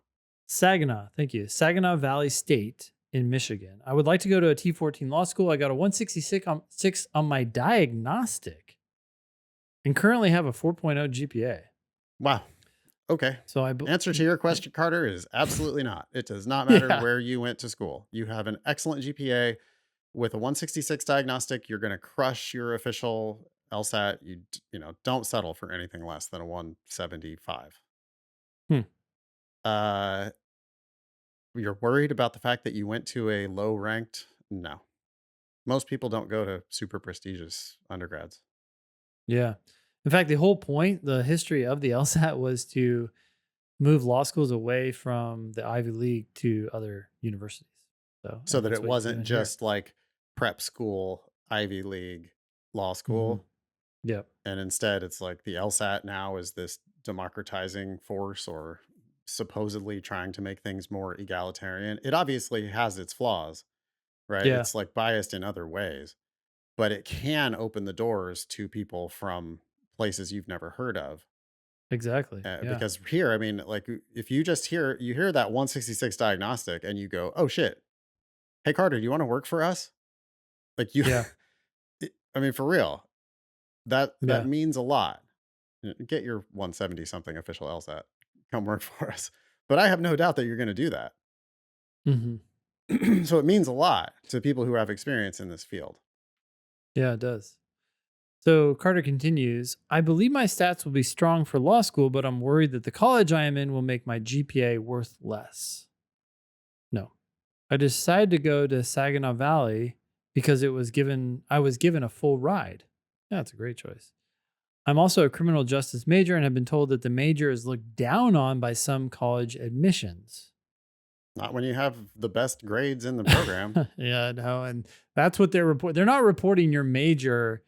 Saginaw. Thank you. Saginaw Valley State in Michigan. I would like to go to a T14 law school. I got a 166 on my diagnostic and currently have a 4.0 GPA. Wow. Okay. So Answer to your question, Carter, is absolutely not. It does not matter yeah. where you went to school. You have an excellent GPA with a 166 diagnostic. You're going to crush your official LSAT. Don't settle for anything less than a 175. Hmm. Uh, you're worried about the fact that you went to a low ranked? No. Most people don't go to super prestigious undergrads. Yeah. In fact, the whole point, the history of the LSAT was to move law schools away from the Ivy League to other universities. So, So and that that's it what you're wasn't doing here. just like prep school, Ivy League, law Hmm. school. Yep. And instead, it's like the LSAT now is this democratizing force or supposedly trying to make things more egalitarian. It obviously has its flaws, right? Yeah. It's like biased in other ways, but it can open the doors to people from places you've never heard of. Exactly. Yeah. Because here, I mean, like if you hear that 166 diagnostic and you go, "Oh shit, hey Carter, do you want to work for us?" Like you, Yeah. I mean, for real, that Yeah. means a lot. Get your 170 something official LSAT. Come work for us. But I have no doubt that you're going to do that. Hmm. So it means a lot to people who have experience in this field. Yeah, it does. So Carter continues, I believe my stats will be strong for law school, but I'm worried that the college I am in will make my GPA worth less. No. I decided to go to Saginaw Valley because I was given a full ride. Yeah, that's a great choice. I'm also a criminal justice major and have been told that the major is looked down on by some college admissions. Not when you have the best grades in the program. Yeah, no, and that's what they're reporting. They're not reporting your major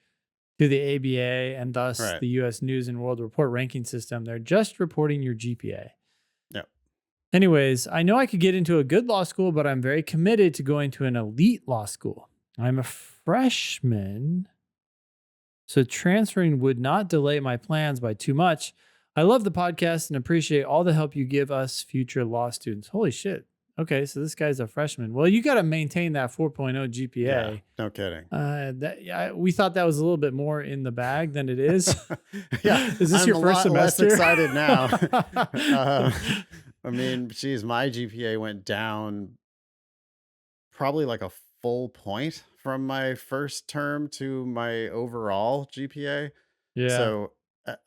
to the ABA and thus Right. the US News and World Report ranking system. They're just reporting your GPA. Yeah. Anyways, I know I could get into a good law school, but I'm very committed to going to an elite law school. I'm a freshman, so transferring would not delay my plans by too much. I love the podcast and appreciate all the help you give us future law students. Holy shit. Okay, so this guy's a freshman. Well, you got to maintain that 4.0 Yeah, GPA. no kidding. We thought that was a little bit more in the bag than it is. Yeah, Is this I'm your a first lot less semester? excited now. I mean, geez, my GPA went down probably like a full point from my first term to my overall GPA. Yeah. So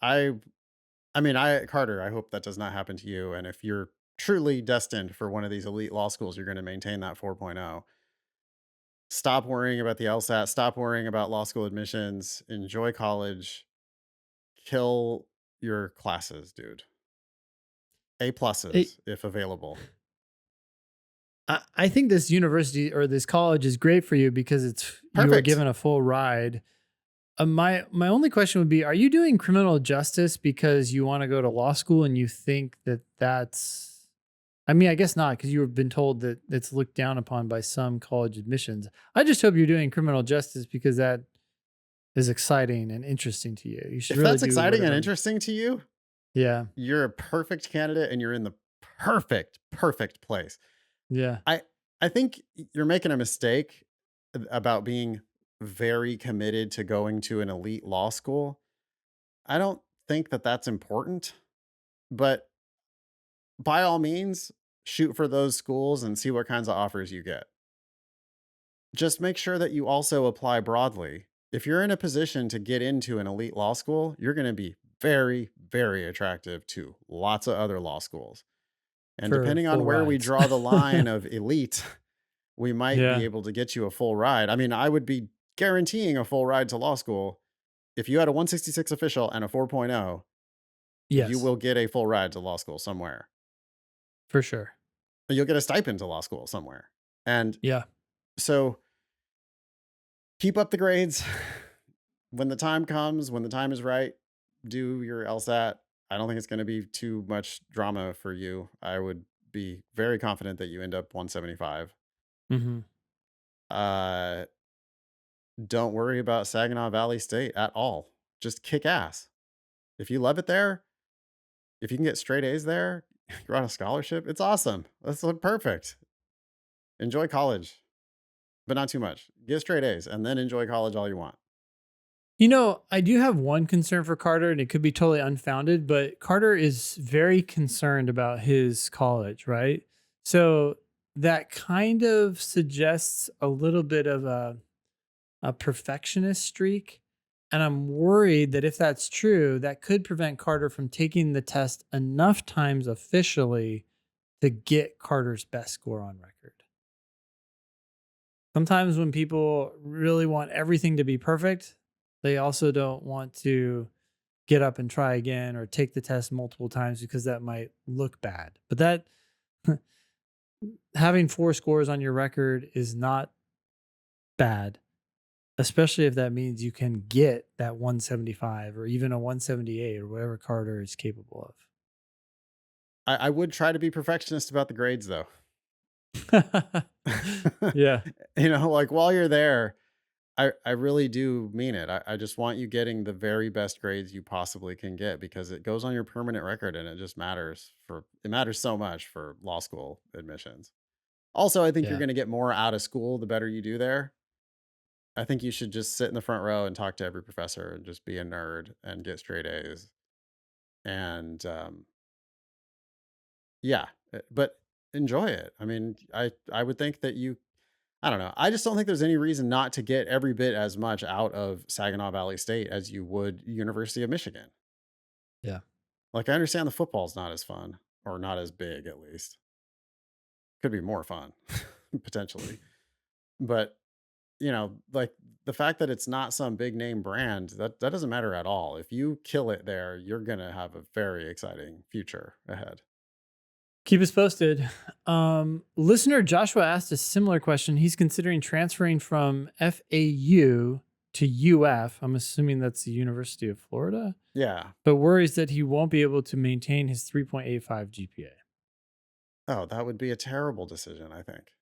I mean, Carter, I hope that does not happen to you. And if you're truly destined for one of these elite law schools, you're going to maintain that 4.0. Stop worrying about the LSAT. Stop worrying about law school admissions. Enjoy college. Kill your classes, dude. A It, pluses if available. I think this university or this college is great for you because you are Perfect. given a full ride. My only question would be: are you doing criminal justice because you want to go to law school and you think that that's? I mean, I guess not because you've been told that it's looked down upon by some college admissions. I just hope you're doing criminal justice because that is exciting and interesting to you. You should If really that's do exciting and whatever. interesting to you, Yeah, you're a perfect candidate and you're in the perfect place. yeah, I I think you're making a mistake about being very committed to going to an elite law school. I don't think that that's important, but by all means, shoot for those schools and see what kinds of offers you get. Just make sure that you also apply broadly. If you're in a position to get into an elite law school, you're going to be very attractive to lots of other law schools. And for depending on full where we rides. draw the line of elite, we might be Yeah. able to get you a full ride. I mean, I would be guaranteeing a full ride to law school. If you had a 166 official and a 4.0, you Yes, will get a full ride to law school somewhere. for sure. You'll get a stipend to law school somewhere. And Yeah. so keep up the grades. When the time comes, when the time is right, do your LSAT. I don't think it's going to be too much drama for you. I would be very confident that you end up 175. Hmm. Uh, don't worry about Saginaw Valley State at all. Just kick ass. If you love it there, if you can get straight A's there, you're on a scholarship, it's awesome. That's perfect. Enjoy college, but not too much. Get straight A's and then enjoy college all you want. I do have one concern for Carter, and it could be totally unfounded, but Carter is very concerned about his college, right? So that kind of suggests a little bit of a perfectionist streak. And I'm worried that if that's true, that could prevent Carter from taking the test enough times officially to get Carter's best score on record. Sometimes when people really want everything to be perfect, they also don't want to get up and try again or take the test multiple times because that might look bad. But that having 4 scores on your record is not bad, especially if that means you can get that 175 or even a 178 or whatever Carter is capable I would try to be perfectionist about the grades though. of. Yeah. Like while you're there, I really do mean it. I just want you getting the very best grades you possibly can get because it goes on your permanent record and it matters so much for law school admissions. Also, I think you're Yeah. going to get more out of school the better you do there. I think you should just sit in the front row and talk to every professor and just be a nerd and get straight A's. And yeah, but enjoy it. I mean, I would think that I don't know. I just don't think there's any reason not to get every bit as much out of Saginaw Valley State as you would University of Michigan. Yeah. Like I understand the football's not as fun or not as big at least. Could be more fun potentially. But, like the fact that it's not some big name brand, that doesn't matter at all. If you kill it there, you're going to have a very exciting future ahead. Keep us posted. Listener Joshua asked a similar question. He's considering transferring from FAU to UF. I'm assuming that's the University of Florida, Yeah. but worries that he won't be able to maintain his 3.85 GPA. Oh, that would be a terrible decision, I think,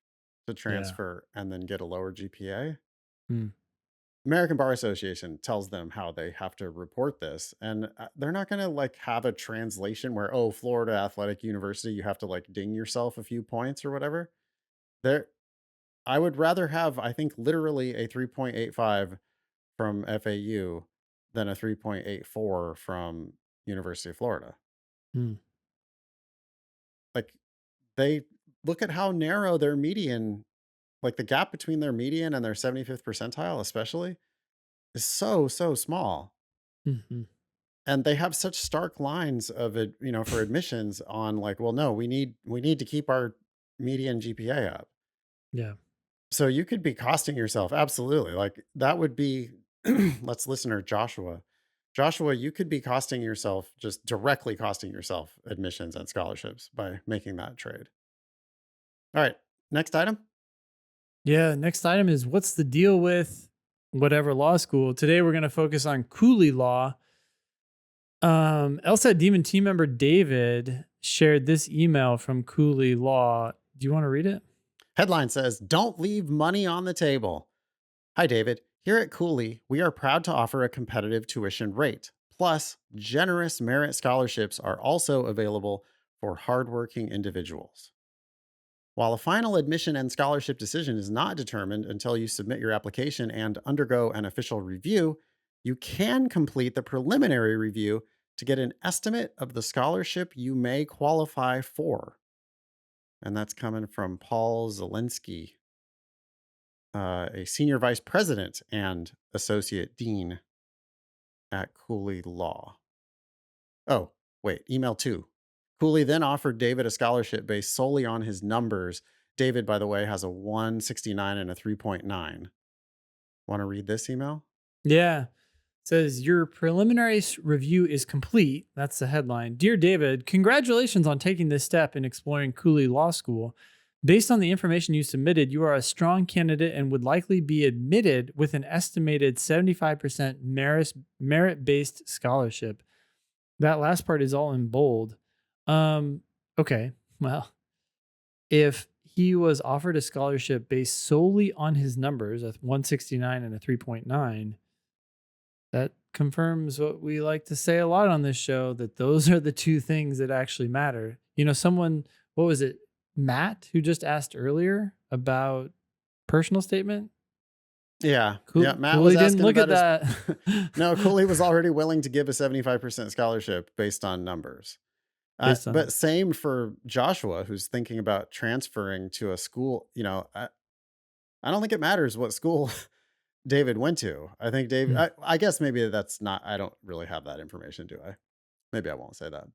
to Yeah. transfer and then get a lower GPA. Hmm. American Bar Association tells them how they have to report this, and they're not going to like have a translation where, oh, Florida Athletic University, you have to like ding yourself a few points or whatever. There, I would rather have, I think, literally a 3.85 from FAU than a 3.84 from University of Florida. Hmm. Like, they look at how narrow their median, like the gap between their median and their 75th percentile, especially, is so small. Hmm. And they have such stark lines of it, for admissions on like, well, no, we need to keep our median GPA up. Yeah. So you could be costing yourself, absolutely. Like that would be let's listener Joshua. Joshua, you could be costing yourself, just directly costing yourself admissions and scholarships by making that trade. All right, next item. Yeah. Next item is what's the deal with whatever law school? Today we're going to focus on Cooley Law. LSAT Demon team member David shared this email from Cooley Law. Do you want to read it? Headline says, "Don't leave money on the table." Hi, David. Here at Cooley, we are proud to offer a competitive tuition rate. Plus, generous merit scholarships are also available for hardworking individuals. While a final admission and scholarship decision is not determined until you submit your application and undergo an official review, you can complete the preliminary review to get an estimate of the scholarship you may qualify for. And that's coming from Paul Zielinski, a senior vice president and associate dean at Cooley Law. Oh, wait, email two. Cooley then offered David a scholarship based solely on his numbers. David, by the way, has a 169 and a 3.9. Want to read this email? Yeah. Says your preliminary review is complete. That's the headline. Dear David, congratulations on taking this step in exploring Cooley Law School. Based on the information you submitted, you are a strong candidate and would likely be admitted with an estimated 75% merit based scholarship. That last part is all in bold. Okay. Well, if he was offered a scholarship based solely on his numbers, a 169 and a 3.9, that confirms what we like to say a lot on this show, that those are the two things that actually matter. Someone, what was it? Matt, who just asked earlier about personal statement. Yeah. Yeah. Matt was Cooley didn't asking look at about his. that. No, Cooley was already willing to give a 75% scholarship based on numbers. Based But on, same for Joshua, who's thinking about transferring to a school. I don't think it matters what school David went to. I think David, hmm. I guess maybe that's not, I don't really have that information, do I? Maybe I won't say that.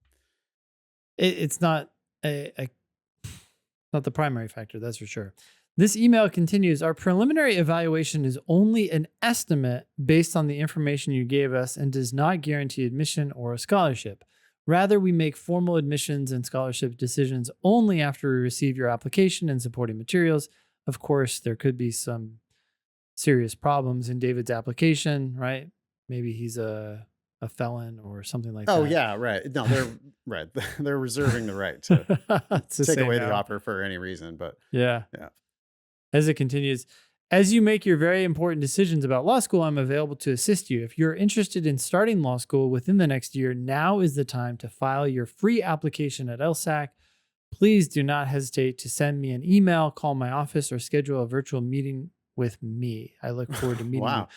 It's not a not the primary factor, that's for sure. This email continues. Our preliminary evaluation is only an estimate based on the information you gave us and does not guarantee admission or a scholarship. Rather, we make formal admissions and scholarship decisions only after we receive your application and supporting materials. Of course, there could be some serious problems in David's application, right? Maybe he's a felon or something like Oh, that. yeah, right. No, they're right. They're reserving the right to To take say away the no. offer for any reason. But Yeah. yeah, As it continues, as you make your very important decisions about law school, I'm available to assist you. If you're interested in starting law school within the next year, now is the time to file your free application at LSAC. Please do not hesitate to send me an email, call my office, or schedule a virtual meeting with me. I look forward to meeting you. wow.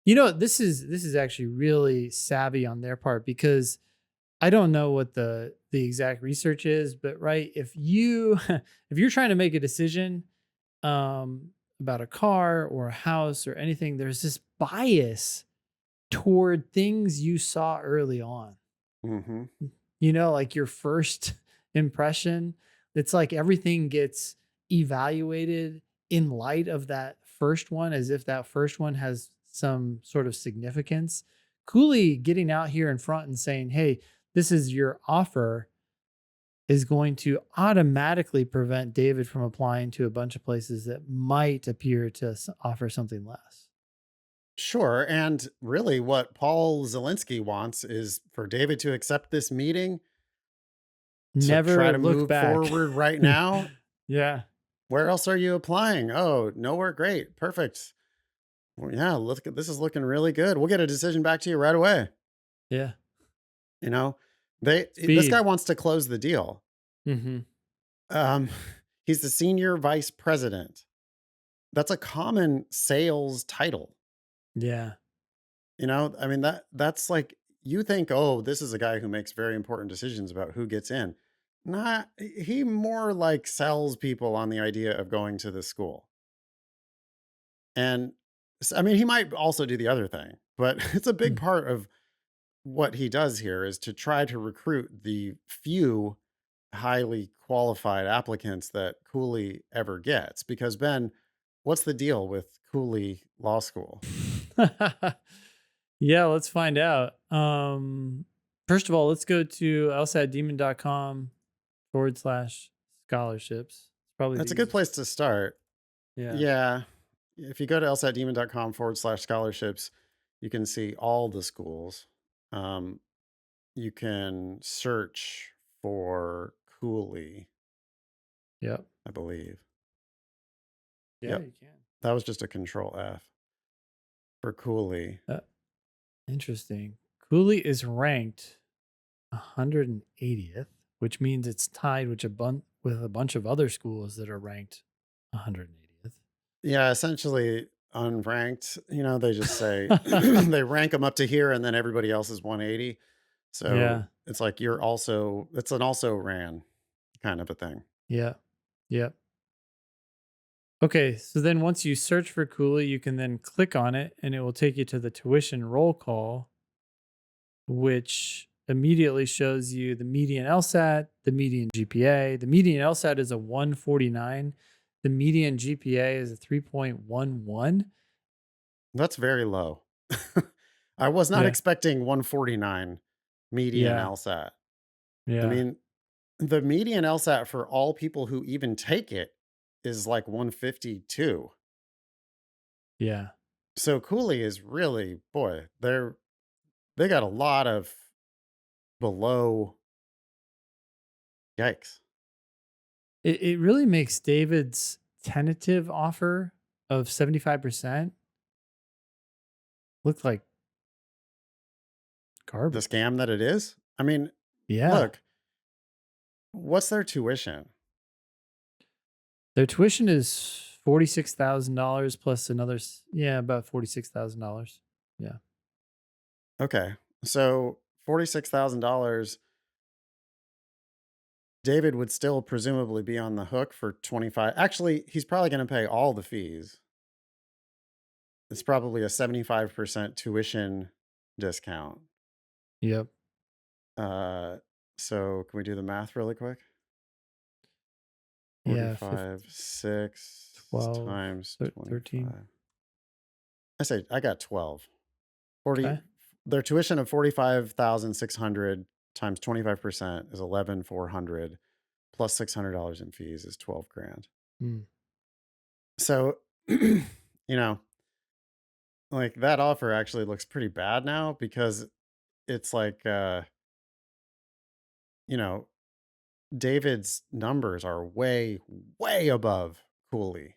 This is actually really savvy on their part, because I don't know what the exact research is, but right, if you're trying to make a decision about a car or a house or anything, there's this bias toward things you saw early on. Hmm. Like your first impression. It's like everything gets evaluated in light of that first one, as if that first one has some sort of significance. Cooley getting out here in front and saying, hey, this is your offer, is going to automatically prevent David from applying to a bunch of places that might appear to offer something less. Sure. And really, what Paul Zielinski wants is for David to accept this meeting to try Never to look move back. forward right now. Yeah. Where else are you applying? Oh, nowhere. Great. Perfect. Well, yeah, look at this is looking really good. We'll get a decision back to you right away. Yeah. You know, this guy Speed. wants to close the deal. Hmm. Um, he's the senior vice president. That's a common sales title. Yeah. I mean that's like you think, oh, this is a guy who makes very important decisions about who gets in. Not he more like sells people on the idea of going to the school. And I mean, he might also do the other thing, but it's a big Mm. part of what he does here is to try to recruit the few highly qualified applicants that Cooley ever gets. Because Ben, what's the deal with Cooley Law School? Yeah, let's find out. First of all, let's go to lsatdemon.com/scholarships. It's probably the That's a good easiest. place to start. Yeah. Yeah. If you go to lsatdemon.com/scholarships, you can see all the schools. Um, you can search for Cooley, Yep. I believe. Yeah, Yep. you can. That was just a control F for Cooley. Uh, Interesting. Cooley is ranked 180th, which means it's tied with a bunch of other schools that are ranked 180th. Yeah, essentially unranked. They just say they rank them up to here and then everybody else is 180. So Yeah. it's like it's an also ran kind of a thing. Yeah. Yep. Okay, so then once you search for Cooley, you can then click on it and it will take you to the tuition roll call, which immediately shows you the median LSAT, the median GPA. The median LSAT is a 149. The median GPA is a 3.11. That's very low. I was not Yeah. expecting 149 median Yeah. LSAT. I Yeah. mean, the median LSAT for all people who even take it is like 152. Yeah. So Cooley is really, boy, they got a lot of below. Yikes. It really makes David's tentative offer of 75% look like The garbage. scam that it is. I mean, Yeah. look, what's their tuition? Their tuition is $46,000 plus about $46,000. Yeah. Okay. So $46,000, David would still presumably be on the hook for 25. Actually, he's probably going to pay all the fees. It's probably a 75% tuition discount. Yep. Uh, so can we do the math really quick? Yeah. 45, 6 12, times 13. 25. I got 12. 40, Okay. their tuition of 45,600 times 25% is 11,400 plus $600 in fees is 12 grand. Mm. So, know, like that offer actually looks pretty bad now because it's like, you know, David's numbers are way, way above Cooley.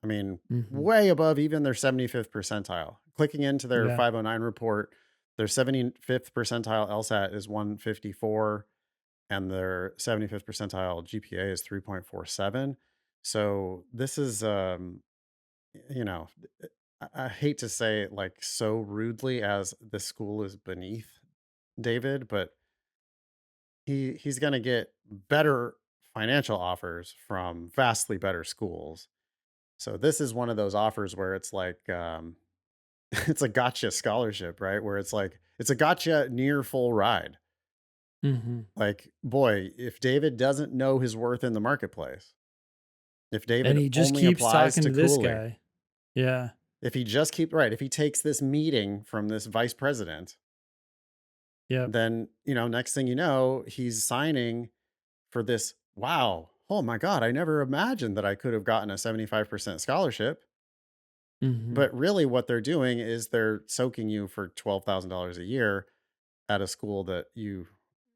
I mean, Hmm. way above even their 75th percentile. Clicking into their Yeah. 509 report, their 75th percentile LSAT is 154 and their 75th percentile GPA is 3.47. So this is, you know, I hate to say it like so rudely as the school is beneath David, but he's going to get better financial offers from vastly better schools. So this is one of those offers where it's like it's a gotcha scholarship, right? Where it's like it's a gotcha near full ride. Hmm. Like, boy, if David doesn't know his worth in the marketplace, if And David he just only keeps applies talking to to this Cooley, guy. Yeah. if he just keep right, if he takes this meeting from this vice president, Yep. then, next thing you know, he's signing for this. Wow. Oh my God. I never imagined that I could have gotten a 75% scholarship. Hmm. But really, what they're doing is they're soaking you for $12,000 a year at a school that you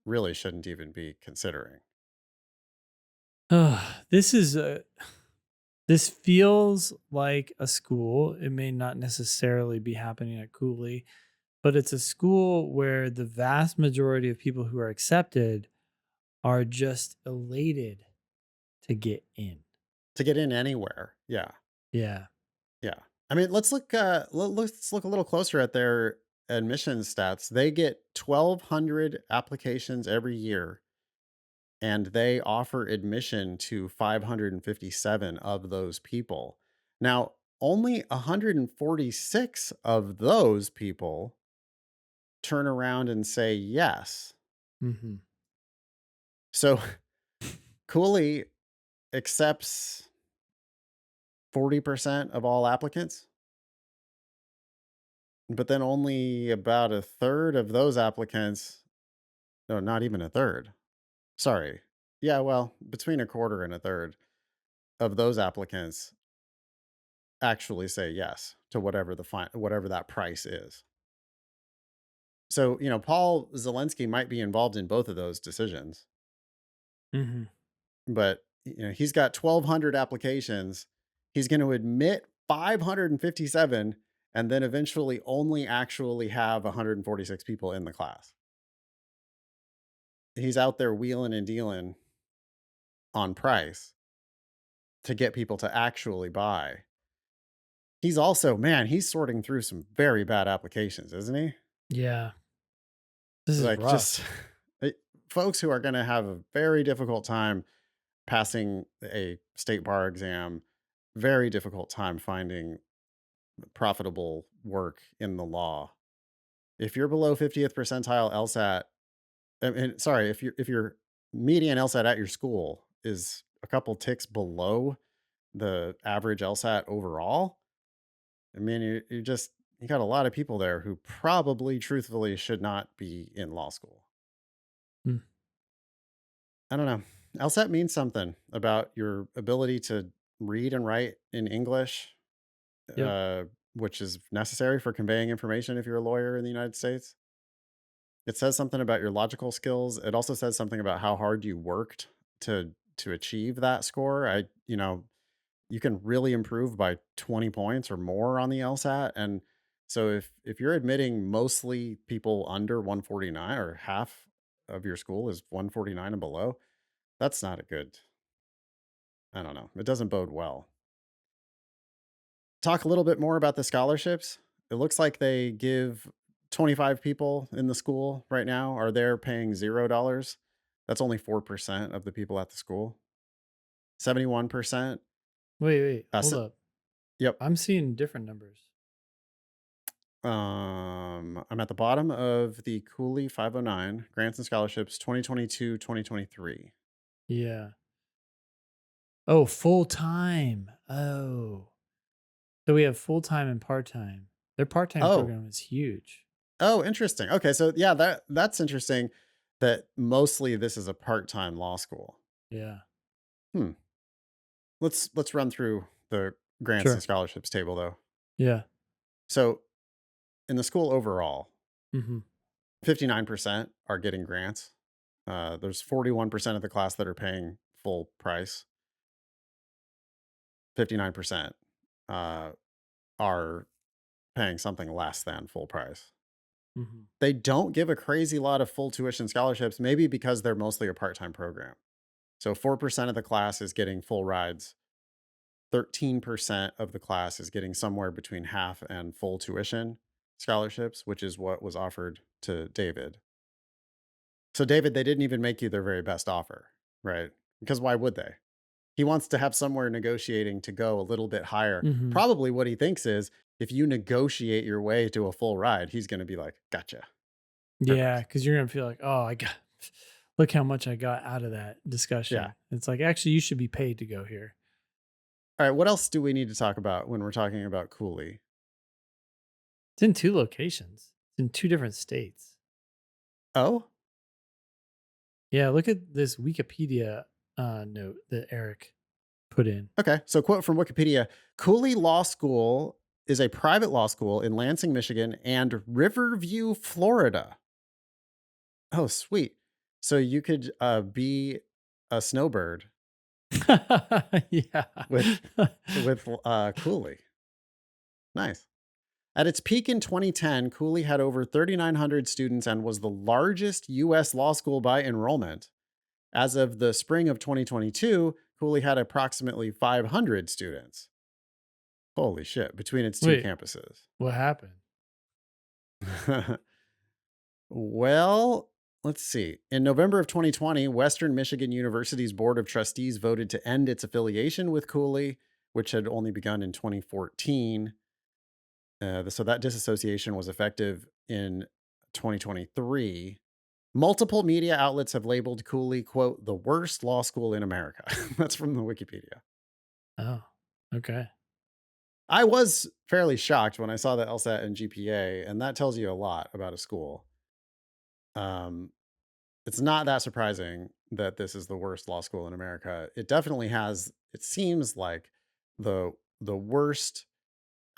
really shouldn't even be considering. This is this feels like a school. It may not necessarily be happening at Cooley, but it's a school where the vast majority of people who are accepted are just elated to get in. To get in anywhere. Yeah. Yeah. Yeah. I mean, let's look a little closer at their admissions stats. They get 1,200 applications every year, and they offer admission to 557 of those people. Now, only 146 of those people turn around and say yes. Mhm. So Cooley accepts 40% of all applicants, but then only about a third of those applicants, no, not even a third. Sorry. Yeah, well, between a quarter and a third of those applicants actually say yes to whatever that price is. So, Paul Zelensky might be involved in both of those decisions, Mhm. but he's got 1,200 applications. He's going to admit 557 and then eventually only actually have 146 people in the class. He's out there wheeling and dealing on price to get people to actually buy. He's also, man, he's sorting through some very bad applications, isn't he? Yeah. This is Like, just rough. eh, folks who are going to have a very difficult time passing a state bar exam, very difficult time finding profitable work in the law. If you're below 50th percentile LSAT, sorry, if your median LSAT at your school is a couple ticks below the average LSAT overall, I mean, you got a lot of people there who probably truthfully should not be in law school. Mm. I don't know. LSAT means something about your ability to read and write in English, Yep. uh, which is necessary for conveying information if you're a lawyer in the United States. It says something about your logical skills. It also says something about how hard you worked to achieve that score. You can really improve by 20 points or more on the LSAT. And so if you're admitting mostly people under 149 or half of your school is 149 and below, that's not a good, I don't know. It doesn't bode well. Talk a little bit more about the scholarships. It looks like they give 25 people in the school right now are there paying $0. That's only 4% of the people at the school. 71%. Wait, Uh, hold se- up. yep. I'm seeing different numbers. I'm at the bottom of the Cooley 509 grants and scholarships 2022-2023. Yeah. Oh, full time. Oh. So we have full time and part time. Their part time Oh, program is huge. oh, interesting. Okay, so yeah, that's interesting that mostly this is a part-time law school. Yeah. Hmm. Let's run through the grants and Sure. scholarships table though. Yeah. So in the school overall, Hmm. 59% are getting grants. There's 41% of the class that are paying full price. 59% uh, are paying something less than full price. Hmm. They don't give a crazy lot of full tuition scholarships, maybe because they're mostly a part-time program. So 4% of the class is getting full rides. 13% of the class is getting somewhere between half and full tuition scholarships, which is what was offered to David. So, David, they didn't even make you their very best offer, right? Because why would they? He wants to have somewhere negotiating to go a little bit higher. Hmm. Probably what he thinks is if you negotiate your way to a full ride, he's going to be like, gotcha. Yeah. Perfect. Cause you're going to feel like, oh, look how much I got out of that Yeah. discussion. It's like, actually, you should be paid to go here. All right. What else do we need to talk about when we're talking about Cooley? It's in two locations, it's in two different states. Oh, Yeah. Look at this Wikipedia note that Eric put in. okay. So, quote from Wikipedia: Cooley Law School is a private law school in Lansing, Michigan and Riverview, Florida. Oh, sweet. So, you could be a snowbird Yeah. with Cooley. Nice. At its peak in 2010, Cooley had over 3,900 students and was the largest U.S. law school by enrollment. As of the spring of 2022, Cooley had approximately 500 students. Holy shit, between its two Wait, campuses. what happened? Well, let's see. In November of 2020, Western Michigan University's Board of Trustees voted to end its affiliation with Cooley, which had only begun in 2014. So that disassociation was effective in 2023. Multiple media outlets have labeled Cooley, quote, the worst law school in America. That's from the Wikipedia. Oh, okay. I was fairly shocked when I saw the LSAT and GPA, and that tells you a lot about a school. Um, it's not that surprising that this is the worst law school in America. It definitely has, it seems like the worst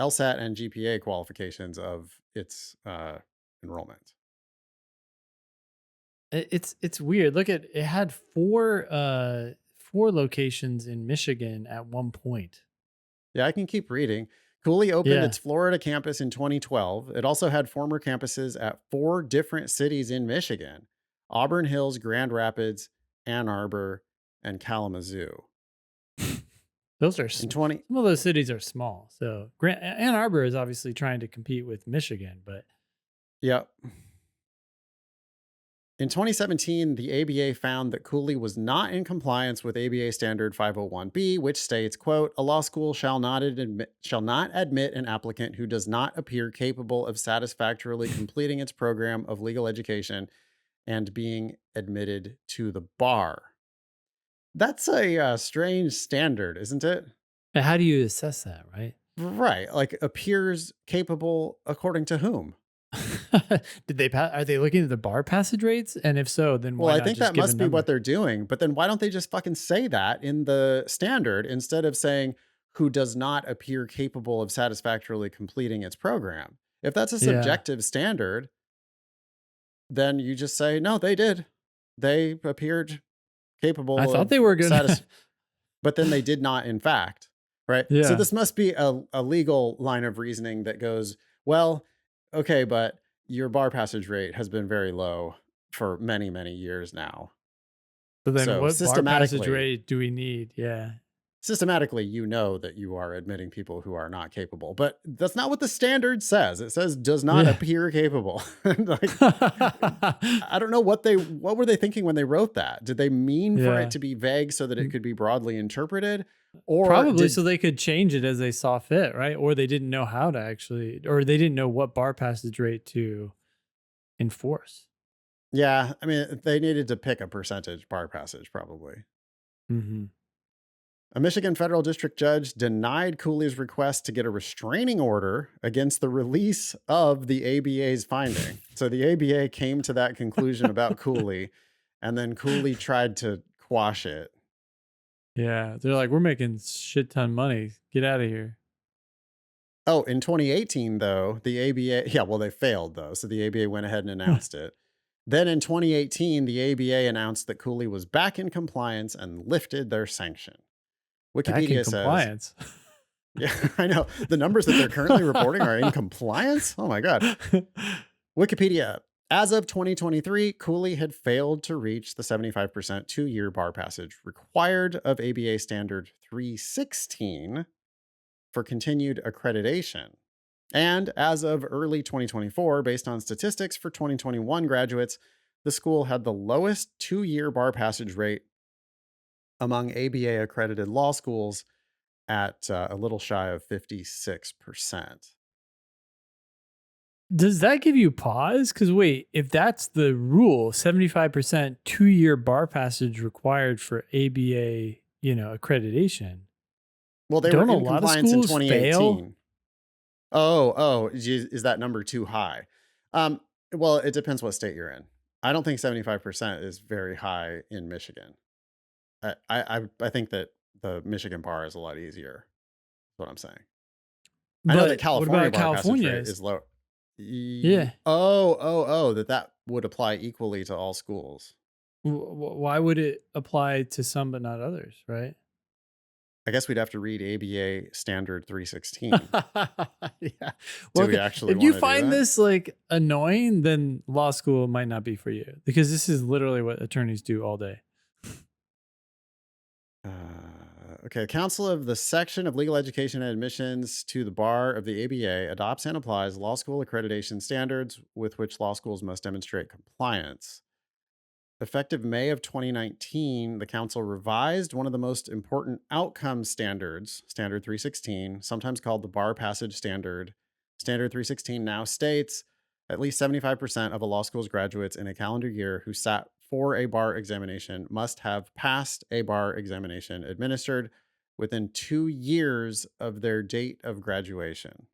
LSAT and GPA qualifications of its enrollment. It's weird. Look at it had four locations in Michigan at one point. Yeah, I can keep reading. Cooley opened Yeah. its Florida campus in 2012. It also had former campuses at 4 different cities in Michigan: Auburn Hills, Grand Rapids, Ann Arbor, and Kalamazoo. Those are In 20, some of those cities are small. So Ann Arbor is obviously trying to compete with Michigan, but yep. In 2017, the ABA found that Cooley was not in compliance with ABA Standard 501B, which states, quote, a law school shall not admit an applicant who does not appear capable of satisfactorily completing its program of legal education and being admitted to the bar. That's a strange standard, isn't it? how do you assess that, right? Right. Like appears capable according to whom? Did they are they looking at the bar passage rates? And if so, then Well, why I not think just that give a must be what number? they're doing. But then why don't they just fucking say that in the standard instead of saying who does not appear capable of satisfactorily completing its program? If that's a Yeah. subjective standard, then you just say, no, they did. They appeared I capable thought of they were gonna but then they did not, in fact. Right. So Yeah. this must be a legal line of reasoning that goes, well, okay, but your bar passage rate has been very low for many, many years now. So then So what bar passage rate do we need? Yeah. systematically, you know that you are admitting people who are not capable, but that's not what the standard says. It says does not Yeah. appear capable. Like, I don't know what were they thinking when they wrote that? Did they mean for it Yeah. to be vague so that it could be broadly interpreted? Or Probably did so they could change it as they saw fit, right? Or they didn't know how to actually, or they didn't know what bar passage rate to enforce. Yeah, I mean, they needed to pick a percentage bar passage probably. Hmm. A Michigan federal district judge denied Cooley's request to get a restraining order against the release of the ABA's finding. So the ABA came to that conclusion about Cooley, and then Cooley tried to quash it. Yeah. They're like, we're making shit ton money. Get out of here. Oh, in 2018, though, the ABA, yeah, well, they failed, though. So the ABA went ahead and announced it. Then in 2018, the ABA announced that Cooley was back in compliance and lifted their sanction. Back in Wikipedia says, compliance. yeah, I know. The numbers that they're currently reporting are in compliance. Oh my God. Wikipedia. As of 2023, Cooley had failed to reach the 75% 2-year bar passage required of ABA Standard 316 for continued accreditation. And as of early 2024, based on statistics for 2021 graduates, the school had the lowest 2-year bar passage rate among ABA accredited law schools at a little shy of 56%. Does that give you pause? Because wait, if that's the rule, 75% 2-year bar passage required for ABA, accreditation, Well, they were don't a in lot of compliance in schools fail? 2018. Is that number too high? Um, well, it depends what state you're in. I don't think 75% is very high in Michigan. I think that the Michigan bar is a lot easier. That's what I'm saying. I know that But what California about bar passage rate California's? is low. Yeah. That would apply equally to all schools. Why would it apply to some but not others, right? I guess we'd have to read ABA Standard 316. Yeah. Do Well, we actually if you want to do find that? this like annoying, then law school might not be for you because this is literally what attorneys do all day. Okay. The Council of the Section of Legal Education and Admissions to the Bar of the ABA adopts and applies law school accreditation standards with which law schools must demonstrate compliance. Effective May of 2019, the council revised one of the most important outcome standards, Standard 316, sometimes called the Bar Passage Standard. Standard 316 now states at least 75% of a law school's graduates in a calendar year who sat for a bar examination must have passed a bar examination administered within 2 years of their date of graduation.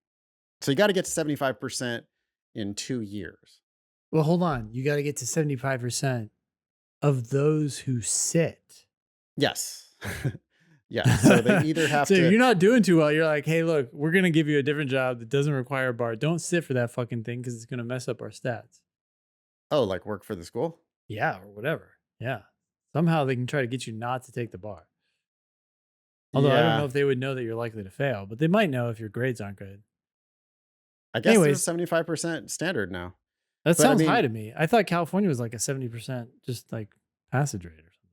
So you got to get to 75% in 2 years. Well, hold on. You got to get to 75% of those who sit. Yes. Yes. So they either have So if to, you're not doing too well, you're like, hey, look, we're going to give you a different job that doesn't require a bar. Don't sit for that fucking thing because it's going to mess up our stats. oh, like work for the school? Yeah, or whatever. Yeah. Somehow they can try to get you not to take the bar. Although I don't know Yeah. if they would know that you're likely to fail, but they might know if your grades aren't good. I guess there's a Anyways, 75% standard now. that But I sounds high mean, to me. I thought California was like a 70% just like passage rate or something.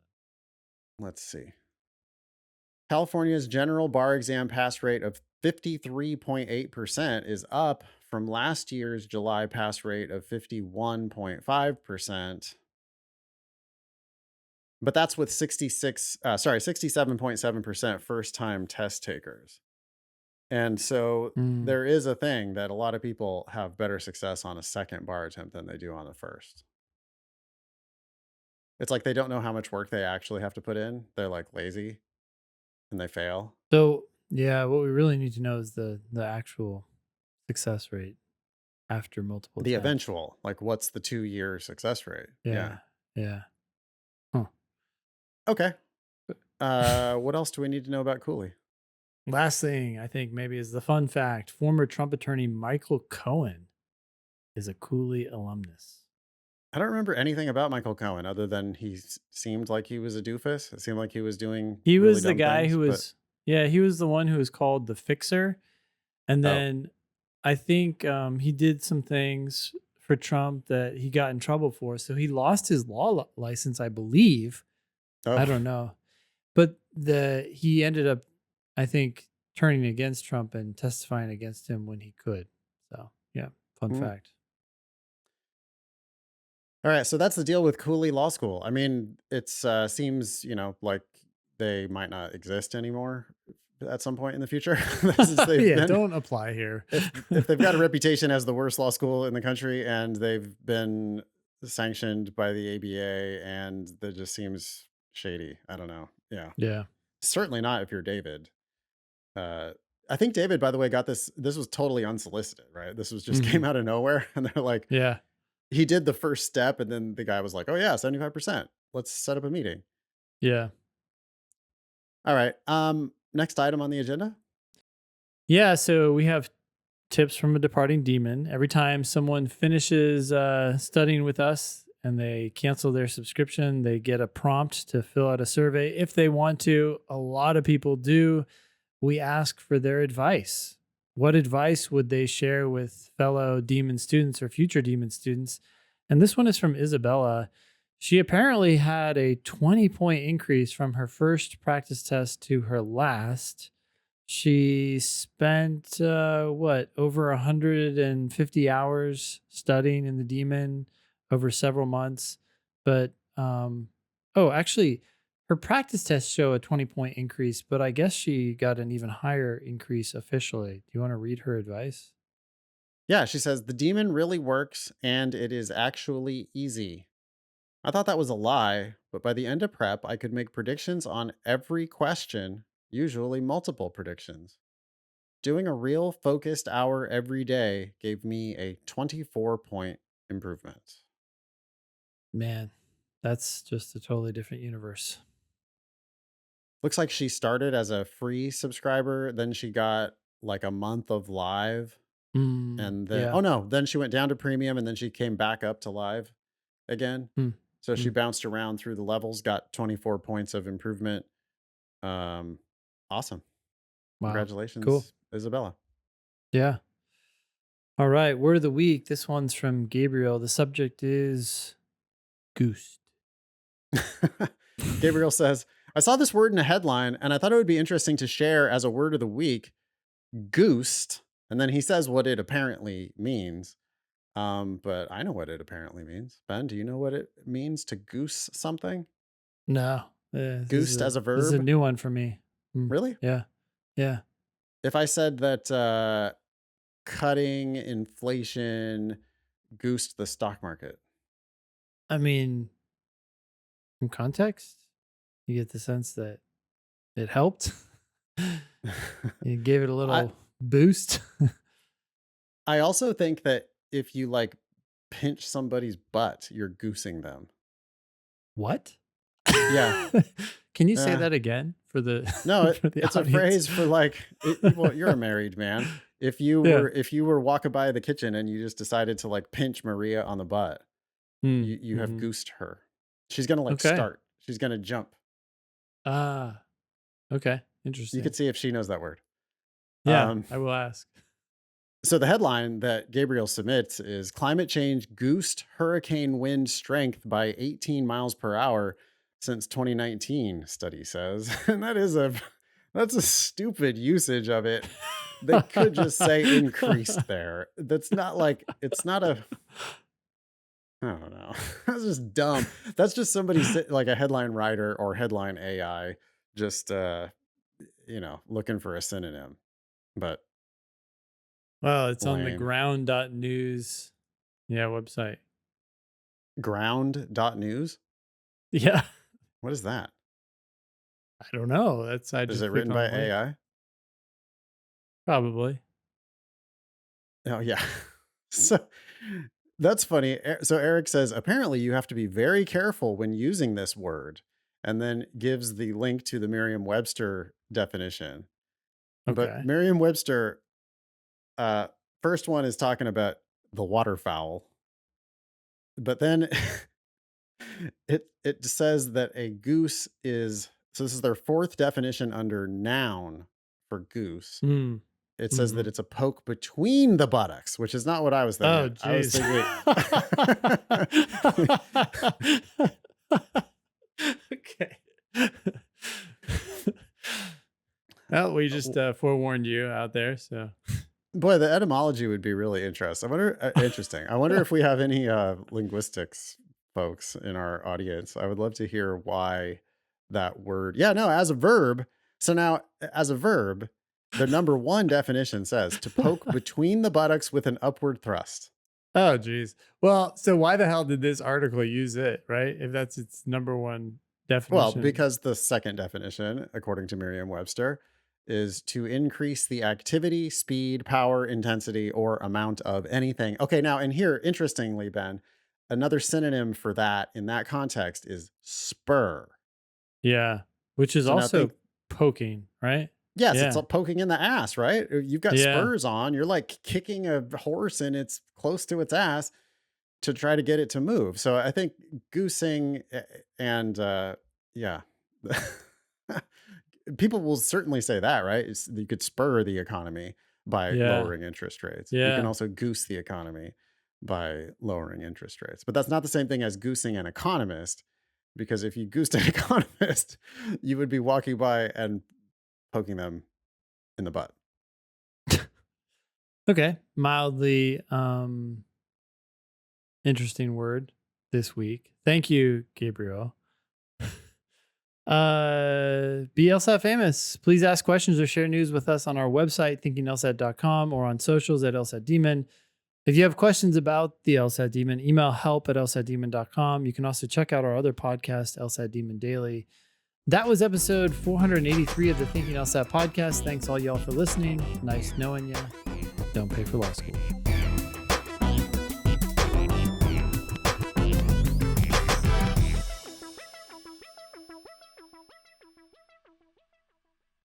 let's see. California's general bar exam pass rate of 53.8% is up from last year's July pass rate of 51.5%. But that's with 67.7% first time test takers. And so Mm. there is a thing that a lot of people have better success on a second bar attempt than they do on the first. It's like they don't know how much work they actually have to put in. They're like lazy and they fail. So, yeah, what we really need to know is the actual success rate after multiple The attempts. eventual, like what's the 2 year success rate? Yeah. Yeah. Yeah. Huh. Okay. What else do we need to know about Cooley? Last thing I think maybe is the fun fact. Former Trump attorney Michael Cohen is a Cooley alumnus. I don't remember anything about Michael Cohen other than seemed like he was a doofus. It seemed like he was doing He really was the dumb guy things, who but was, yeah, he was the one who was called the fixer. And oh, then I think he did some things for Trump that he got in trouble for. So he lost his license, I believe. I oh, don't know. But he ended up, I think, turning against Trump and testifying against him when he could. So, yeah, fun mm. fact. All right. So that's the deal with Cooley Law School. I mean, it's seems like they might not exist anymore at some point in the future. Since they've Yeah, been don't apply here. if they've got a reputation as the worst law school in the country and they've been sanctioned by the ABA and that just seems shady. I don't know. Yeah. Yeah. Certainly not if you're David. Uh I think David, by the way, got this was totally unsolicited, right? This was just Hmm. came out of nowhere and they're like Yeah. he did the first step and then the guy was like, "Oh yeah, 75%. Let's set up a meeting." Yeah. All right. Next item on the agenda? Yeah. So we have tips from a departing demon. Every time someone finishes studying with us and they cancel their subscription, they get a prompt to fill out a survey if they want to. A lot of people do. We ask for their advice. What advice would they share with fellow demon students or future demon students? And this one is from Isabella. She apparently had a 20-point increase from her first practice test to her last. She spent over 150 hours studying in the demon over several months. But actually, her practice tests show a 20-point increase, but I guess she got an even higher increase officially. Do you want to read her advice? Yeah, she says the demon really works and it is actually easy. I thought that was a lie, but by the end of prep, I could make predictions on every question, usually multiple predictions. Doing a real focused hour every day gave me a 24-point improvement. Man, that's just a totally different universe. Looks like she started as a free subscriber, then she got like a month of live, and then, Yeah. oh no, then she went down to premium and then she came back up to live again. Mm, So she mm. bounced around through the levels, got 24 points of improvement. Um, Awesome. Wow. Congratulations, Cool. Isabella. Yeah. All right. Word of the week. This one's from Gabriel. The subject is goose. Gabriel says, I saw this word in a headline and I thought it would be interesting to share as a word of the week. Goosed. And then he says what it apparently means. But I know what it apparently means. Ben, do you know what it means to goose something? No. Goosed as a This is a verb? new one for me. Really? Yeah. Yeah. If I said that cutting inflation goosed the stock market. I mean, from context, you get the sense that it helped. You gave it a I little boost. I also think that if you like pinch somebody's butt, you're goosing them. What? Yeah. Can you say that again for the No, for the it's a audience? phrase for like well, you're a married man. If you were walking by the kitchen and you just decided to like pinch Maria on the butt, you have goosed her. She's gonna like start. She's gonna jump. Ah, okay. You Interesting. could see if she knows that word. Yeah, I will ask. So the headline that Gabriel submits is climate change goosed hurricane wind strength by 18 miles per hour since 2019, study says. And that's a stupid usage of it. They could just say increased there. That's not like, it's not a, I don't know. That's just dumb. That's just somebody like a headline writer or headline AI just, looking for a synonym. But Well, it's on the lame. ground.news website. Ground.news? Yeah. What is that? I don't know. Is it written by AI? Probably. Oh, yeah. So that's funny. So Eric says, apparently you have to be very careful when using this word, and then gives the link to the Merriam-Webster definition. Okay. But Merriam-Webster, first one is talking about the waterfowl. But then it says that a goose is, so this is their fourth definition under noun for goose. It says that it's a poke between the buttocks, which is not what I was thinking. Oh, geez. Okay. Well, we just forewarned you out there, so. Boy, the etymology would be really interesting. I wonder if we have any linguistics folks in our audience. I would love to hear why that word. Yeah, no, as a verb. So now, as a verb, the number one definition says to poke between the buttocks with an upward thrust. Oh, geez. Well, so why the hell did this article use it, right? If that's its number one definition. Well, because the second definition, according to Merriam-Webster, is to increase the activity, speed, power, intensity, or amount of anything. Okay, now, and here, interestingly, Ben, another synonym for that in that context is spur. Yeah, which is also poking, right? Yes, it's like poking in the ass, right? You've got spurs on. You're like kicking a horse and it's close to its ass to try to get it to move. So I think goosing and people will certainly say that, right? You could spur the economy by lowering interest rates. You can also goose the economy by lowering interest rates. But that's not the same thing as goosing an economist, because if you goosed an economist, you would be walking by and poking them in the butt. Okay. Mildly interesting word this week. Thank you, Gabriel. Be LSAT famous. Please ask questions or share news with us on our website, thinkinglsat.com, or on socials at LSATdemon. If you have questions about the LSAT Demon, email help@lsatdemon.com. You can also check out our other podcast, LSAT Demon Daily. That was episode 483 of the Thinking LSAT podcast. Thanks all y'all for listening. Nice knowing you. Don't pay for law school.